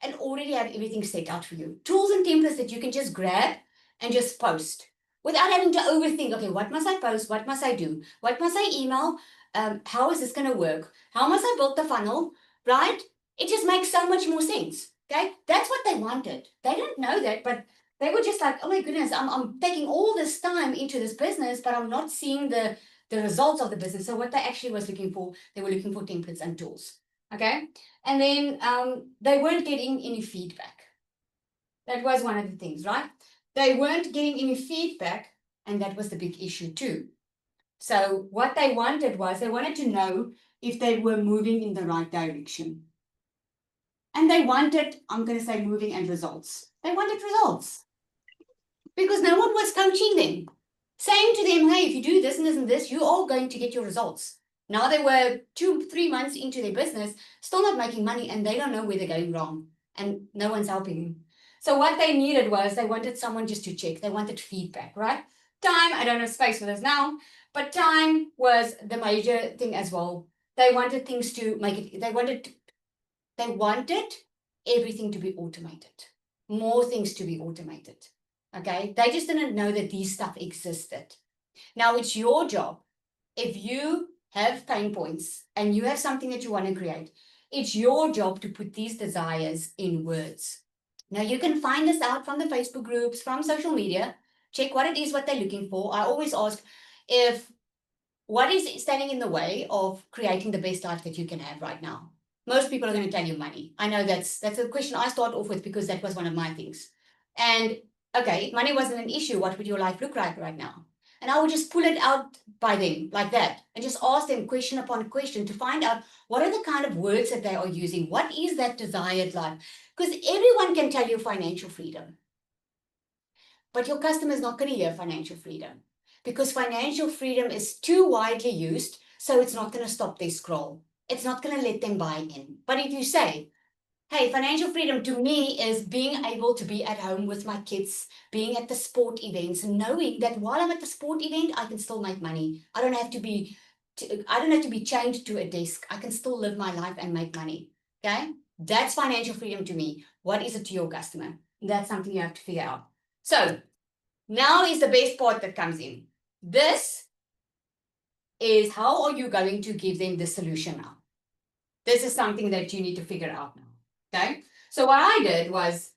and already have everything set out for you? Tools and templates that you can just grab and just post without having to overthink, okay, what must I post? What must I do? What must I email? How is this going to work? How must I build the funnel, right? It just makes so much more sense, okay? That's what they wanted. They didn't know that, but they were just like, oh my goodness, I'm taking all this time into this business, but I'm not seeing the results of the business. So what they actually was looking for, they were looking for templates and tools, okay? And then they weren't getting any feedback. That was one of the things, right? They weren't getting any feedback, and that was the big issue too. So what they wanted was, they wanted to know if they were moving in the right direction. And they wanted, I'm going to say moving and results. They wanted results. Because no one was coaching them, saying to them, hey, if you do this and this and this, you are going to get your results. Now they were 2-3 months into their business, still not making money, and they don't know where they're going wrong, and no one's helping them. So what they needed was, they wanted someone just to check. They wanted feedback, right? Time, I don't have space for this now, but time was the major thing as well. They wanted things to make it, they wanted everything to be automated, more things to be automated. Okay, they just didn't know that these stuff existed. Now it's your job. If you have pain points and you have something that you want to create, It's your job to put these desires in words. Now, you can find this out from the Facebook groups, from social media. Check what it is, what they're looking for. I always ask if what is standing in the way of creating the best life that you can have right now. Most people are going to tell you money. I know that's a question I start off with because that was one of my things. And okay, if money wasn't an issue, what would your life look like right now? And I would just pull it out by them like that and just ask them question upon question to find out what are the kind of words that they are using. What is that desired life? Because everyone can tell you financial freedom. But your customer is not going to hear financial freedom because financial freedom is too widely used. So it's not going to stop their scroll. It's not going to let them buy in. But if you say, hey, financial freedom to me is being able to be at home with my kids, being at the sport events, and knowing that while I'm at the sport event, I can still make money. I don't have to be chained to a desk. I can still live my life and make money. Okay? That's financial freedom to me. What is it to your customer? That's something you have to figure out. So now is the best part that comes in. This is how are you going to give them the solution now? This is something that you need to figure out now. Okay, so what I did was,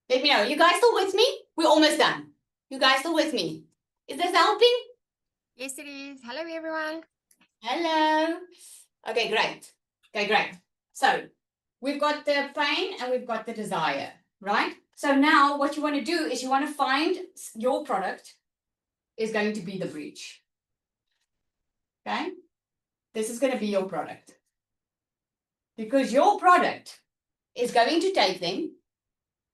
let me know, you guys still with me? We're almost done. You guys still with me? Is this helping?
Yes, it is. Hello, everyone.
Hello. Okay, great. Okay, great. So we've got the pain and we've got the desire, right? So now what you want to do is you want to find your product is going to be the bridge. Okay, this is going to be your product. Because your product is going to take them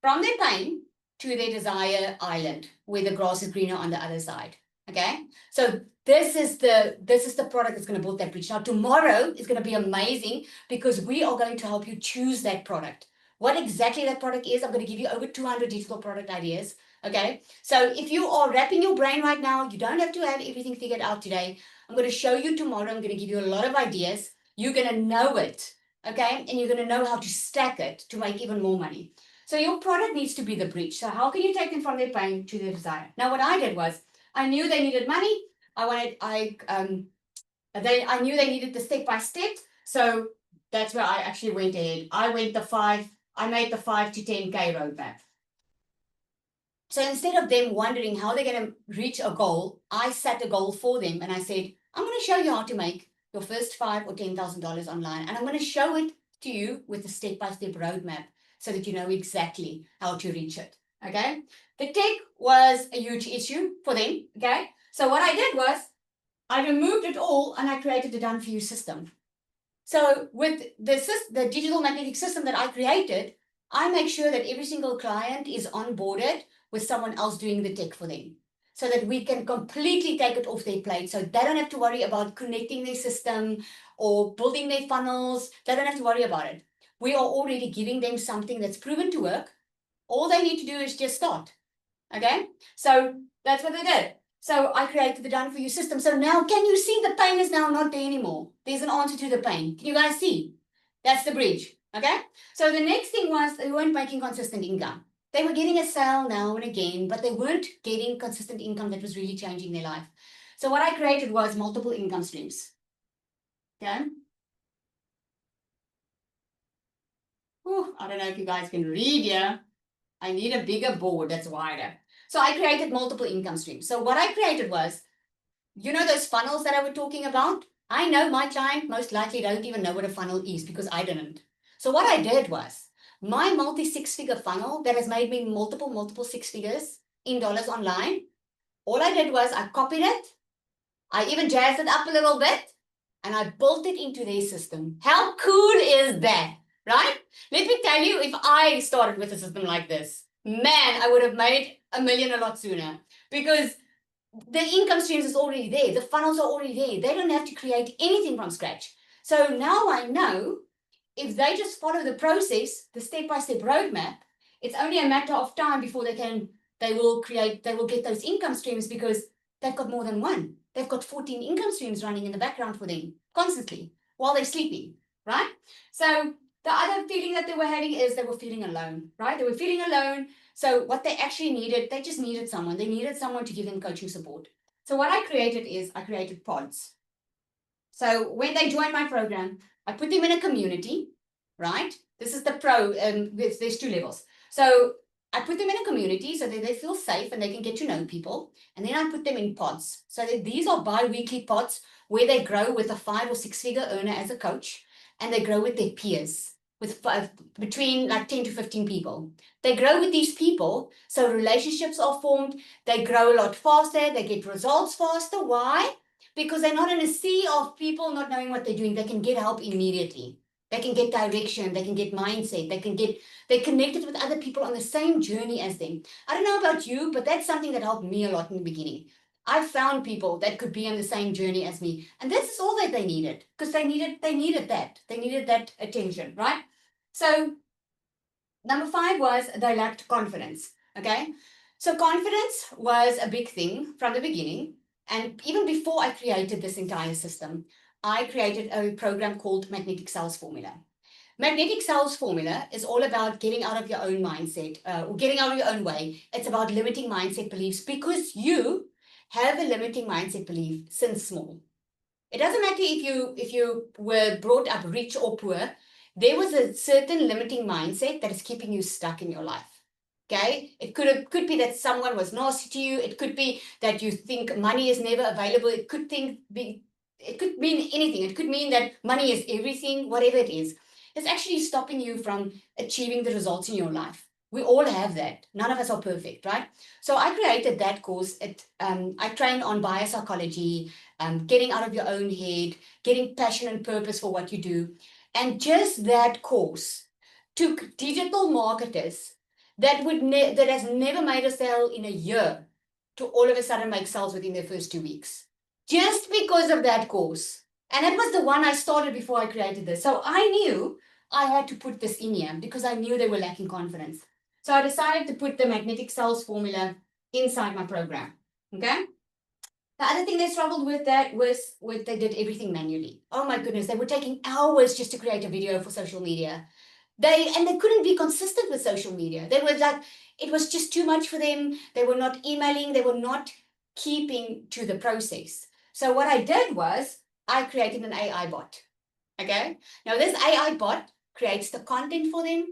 from their pain to their desire island, where the grass is greener on the other side. Okay, so this is the product that's going to build that bridge. Now tomorrow is going to be amazing because we are going to help you choose that product. What exactly that product is, I'm going to give you over 200 digital product ideas. Okay, so if you are wrapping your brain right now, you don't have to have everything figured out today. I'm going to show you tomorrow. I'm going to give you a lot of ideas. You're going to know it. Okay, and you're going to know how to stack it to make even more money. So your product needs to be the bridge. So how can you take them from their pain to their desire? Now, what I did was I knew they needed money. I knew they needed the step by step. So that's where I actually went ahead. I made the 5 to 10K roadmap. So instead of them wondering how they're going to reach a goal, I set a goal for them and I said, I'm going to show you how to make your first $5,000 or $10,000 online. And I'm going to show it to you with a step-by-step roadmap so that you know exactly how to reach it. Okay. The tech was a huge issue for them. Okay. So what I did was I removed it all and I created a done for you system. So with the digital magnetic system that I created, I make sure that every single client is onboarded with someone else doing the tech for them, so that we can completely take it off their plate. So they don't have to worry about connecting their system or building their funnels. They don't have to worry about it. We are already giving them something that's proven to work. All they need to do is just start. Okay, so that's what they did. So I created the done for you system. So now can you see the pain is now not there anymore? There's an answer to the pain. Can you guys see? That's the bridge. Okay, so the next thing was they weren't making consistent income. They were getting a sale now and again, but they weren't getting consistent income that was really changing their life. So what I created was multiple income streams. Okay. Whew, I don't know if you guys can read here. I need a bigger board that's wider. So I created multiple income streams. So what I created was, you know those funnels that I was talking about? I know my client most likely don't even know what a funnel is because I didn't. So what I did was, my multi-6-figure funnel that has made me multiple 6 figures in dollars online, all I did was I copied it, I even jazzed it up a little bit, and I built it into their system. How cool is that, right? Let me tell you, if I started with a system like this, man, I would have made $1 million a lot sooner because the income streams is already there. The funnels are already there. They don't have to create anything from scratch. So now I know if they just follow the process, the step-by-step roadmap, it's only a matter of time before they will get those income streams because they've got more than one. They've got 14 income streams running in the background for them constantly while they're sleeping, right? So the other feeling that they were having is they were feeling alone, right? They were feeling alone. So what they actually needed, they just needed someone. They needed someone to give them coaching support. So what I created is I created pods. So when they join my program, I put them in a community, right? This is the pro, there's 2 levels. So I put them in a community so that they feel safe and they can get to know people. And then I put them in pods. So that these are bi-weekly pods where they grow with a 5 or 6 figure earner as a coach, and they grow with their peers, with between like 10 to 15 people. They grow with these people, so relationships are formed. They grow a lot faster. They get results faster. Why? Because they're not in a sea of people not knowing what they're doing. They can get help immediately. They can get direction. They can get mindset. They're connected with other people on the same journey as them. I don't know about you, but that's something that helped me a lot in the beginning. I found people that could be on the same journey as me. And this is all that they needed, because they needed that attention, right? So number 5 was they lacked confidence. Okay. So confidence was a big thing from the beginning. And even before I created this entire system, I created a program called Magnetic Sales Formula. Magnetic Sales Formula is all about getting out of your own mindset, or getting out of your own way. It's about limiting mindset beliefs, because you have a limiting mindset belief since small. It doesn't matter if you were brought up rich or poor. There was a certain limiting mindset that is keeping you stuck in your life. Okay, it could be that someone was nasty to you. It could be that you think money is never available. It could mean anything. It could mean that money is everything. Whatever it is, it's actually stopping you from achieving the results in your life. We all have that. None of us are perfect, right? So I created that course. I trained on biopsychology, getting out of your own head, getting passion and purpose for what you do. And just that course took digital marketers that has never made a sale in a year to all of a sudden make sales within their first 2 weeks. Just because of that course. And it was the one I started before I created this. So I knew I had to put this in here because I knew they were lacking confidence. So I decided to put the Magnetic Sales Formula inside my program. Okay. The other thing they struggled with that was they did everything manually. Oh my goodness, they were taking hours just to create a video for social media. They couldn't be consistent with social media. They were like, it was just too much for them. They were not emailing. They were not keeping to the process. So what I did was I created an AI bot. Okay. Now this AI bot creates the content for them.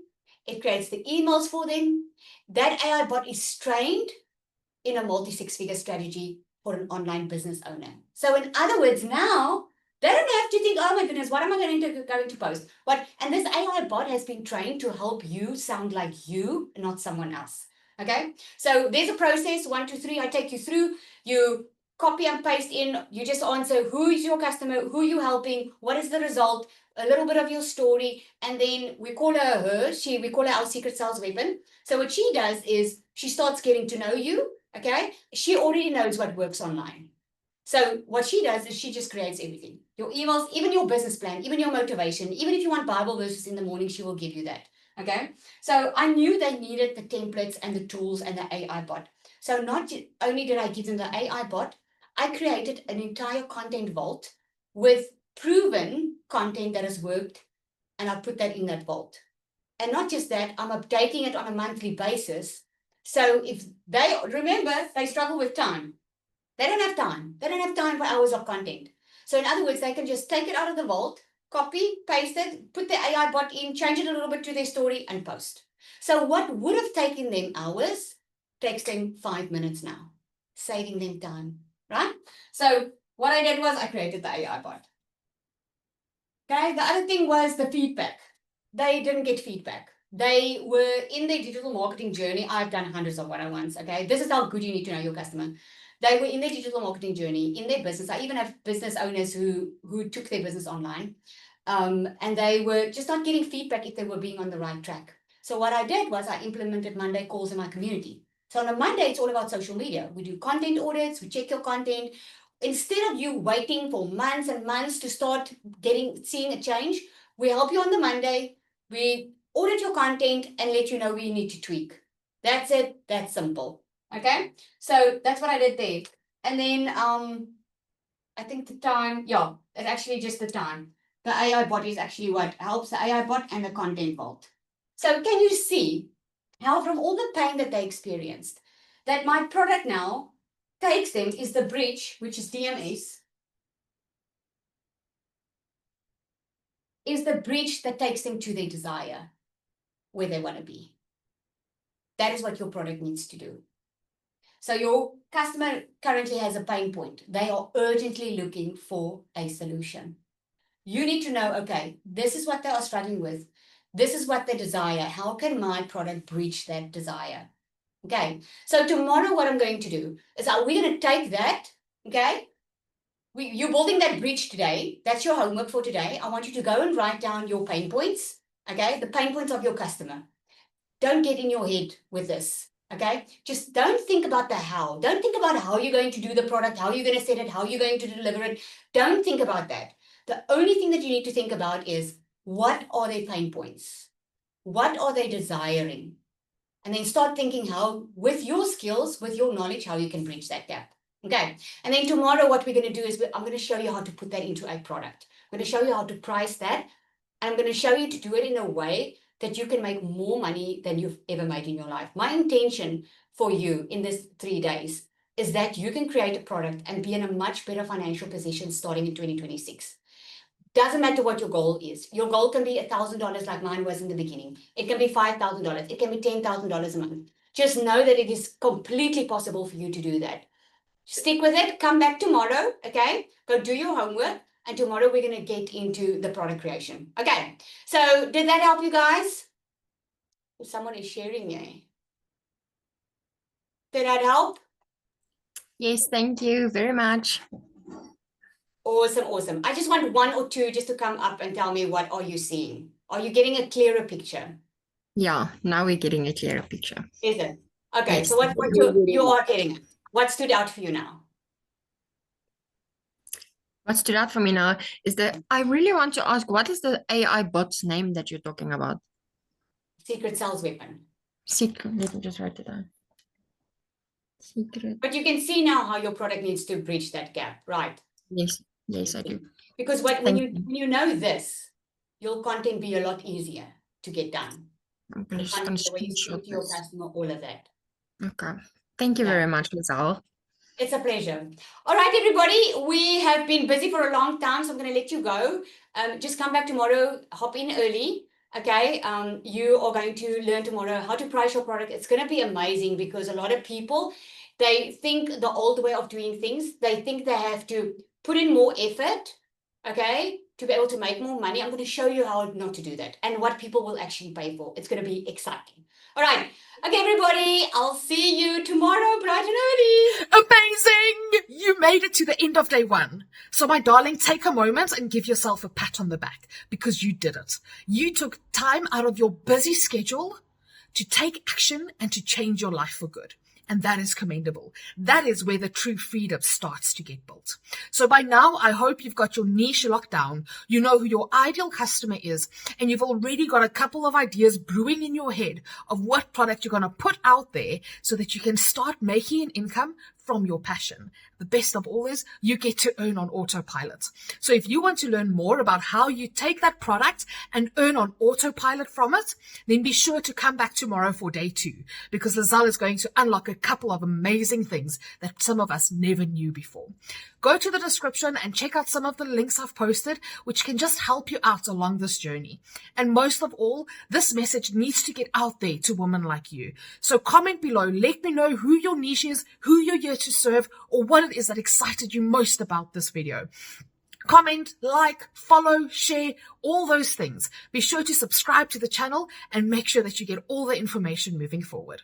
It creates the emails for them. That AI bot is trained in a multi-6-figure strategy for an online business owner. So in other words, now they don't have to think, oh my goodness, what am I going to post? And this AI bot has been trained to help you sound like you, not someone else. Okay. So there's a process, 1, 2, 3. I take you through. You copy and paste in. You just answer who is your customer, who are you helping, what is the result, a little bit of your story, and then we call her. We call her our secret sales weapon. So what she does is she starts getting to know you. Okay, she already knows what works online. So what she does is she just creates everything. Your emails, even your business plan, even your motivation, even if you want Bible verses in the morning, she will give you that. Okay. So I knew they needed the templates and the tools and the AI bot. So not only did I give them the AI bot, I created an entire content vault with proven content that has worked, and I put that in that vault. And not just that, I'm updating it on a monthly basis. So if they struggle with time. They don't have time. They don't have time for hours of content. So in other words, they can just take it out of the vault, copy, paste it, put the AI bot in, change it a little bit to their story, and post. So what would have taken them hours takes them 5 minutes now, saving them time, right? So what I did was I created the AI bot. Okay, the other thing was the feedback. They didn't get feedback. They were in their digital marketing journey. I've done hundreds of one-on-ones. Okay, this is how good you need to know your customer. They were in their digital marketing journey, in their business. I even have business owners who took their business online, and they were just not getting feedback if they were being on the right track. So what I did was I implemented Monday calls in my community. So on a Monday, it's all about social media. We do content audits. We check your content. Instead of you waiting for months and months to start seeing a change, we help you on the Monday. We audit your content and let you know where you need to tweak. That's it. That's simple. Okay. So that's what I did there. And then I think the time, yeah, it's actually just the time. The AI bot is actually what helps the AI bot and the content vault. So can you see how from all the pain that they experienced, that my product now takes them is the bridge, which is DMS, is the bridge that takes them to their desire, where they want to be. That is what your product needs to do. So your customer currently has a pain point. They are urgently looking for a solution. You need to know, okay, this is what they are struggling with. This is what they desire. How can my product breach that desire? Okay, so tomorrow what I'm going to do is we're going to take that, okay? You're building that bridge today. That's your homework for today. I want you to go and write down your pain points, okay? The pain points of your customer. Don't get in your head with this, okay? Just don't think about the how. Don't think about how you're going to do the product, how you're going to set it, how you're going to deliver it. Don't think about that. The only thing that you need to think about is, what are their pain points? What are they desiring? And then start thinking how, with your skills, with your knowledge, how you can bridge that gap. Okay. And then tomorrow, what we're going to do is I'm going to show you how to put that into a product. I'm going to show you how to price that. And I'm going to show you to do it in a way that you can make more money than you've ever made in your life. My intention for you in this 3 days is that you can create a product and be in a much better financial position starting in 2026. Doesn't matter what your goal is. Your goal can be $1,000 like mine was in the beginning. It can be $5,000. It can be $10,000 a month. Just know that it is completely possible for you to do that. Stick with it. Come back tomorrow, okay? Go do your homework. And tomorrow we're going to get into the product creation. Okay, so did that help you guys? Someone is sharing here. Did that help?
Yes, thank you very much.
Awesome, awesome. I just want 1 or 2 just to come up and tell me, what are you seeing? Are you getting a clearer picture?
Yeah, now we're getting a clearer picture.
Is it? Okay,
Yes.
so what you are getting? What stood out for you now?
What stood out for me now is that I really want to ask, what is the AI bot's name that you're talking about?
Secret sales weapon.
Secret, let me just write it down. Secret.
But you can see now how your product needs to bridge that gap, right?
Yes, yes, I do.
Because when
Thank
you know this, your content be a lot easier to get done.
I'm just going to
The way you speak
screenshot
to your
this.
customer, all of that.
Okay. Thank you
Yeah.
very much, Lizelle.
It's a pleasure. All right, everybody, we have been busy for a long time, so I'm going to let you go. Just come back tomorrow, hop in early. Okay, you are going to learn tomorrow how to price your product. It's going to be amazing because a lot of people, they think the old way of doing things. They think they have to put in more effort, okay, to be able to make more money. I'm going to show you how not to do that and what people will actually pay for. It's going to be exciting. All right. Okay, everybody, I'll see you tomorrow bright and early.
Amazing! You made it to the end of day 1. So my darling, take a moment and give yourself a pat on the back because you did it. You took time out of your busy schedule to take action and to change your life for good. And that is commendable. That is where the true freedom starts to get built. So by now, I hope you've got your niche locked down. You know who your ideal customer is, and you've already got a couple of ideas brewing in your head of what product you're going to put out there so that you can start making an income from your passion. The best of all is you get to earn on autopilot. So if you want to learn more about how you take that product and earn on autopilot from it, then be sure to come back tomorrow for day 2 because Lizelle is going to unlock a couple of amazing things that some of us never knew before. Go to the description and check out some of the links I've posted, which can just help you out along this journey. And most of all, this message needs to get out there to women like you. So comment below, let me know who your niche is, who you're here to serve, or what it is that excited you most about this video. Comment, like, follow, share, all those things. Be sure to subscribe to the channel and make sure that you get all the information moving forward.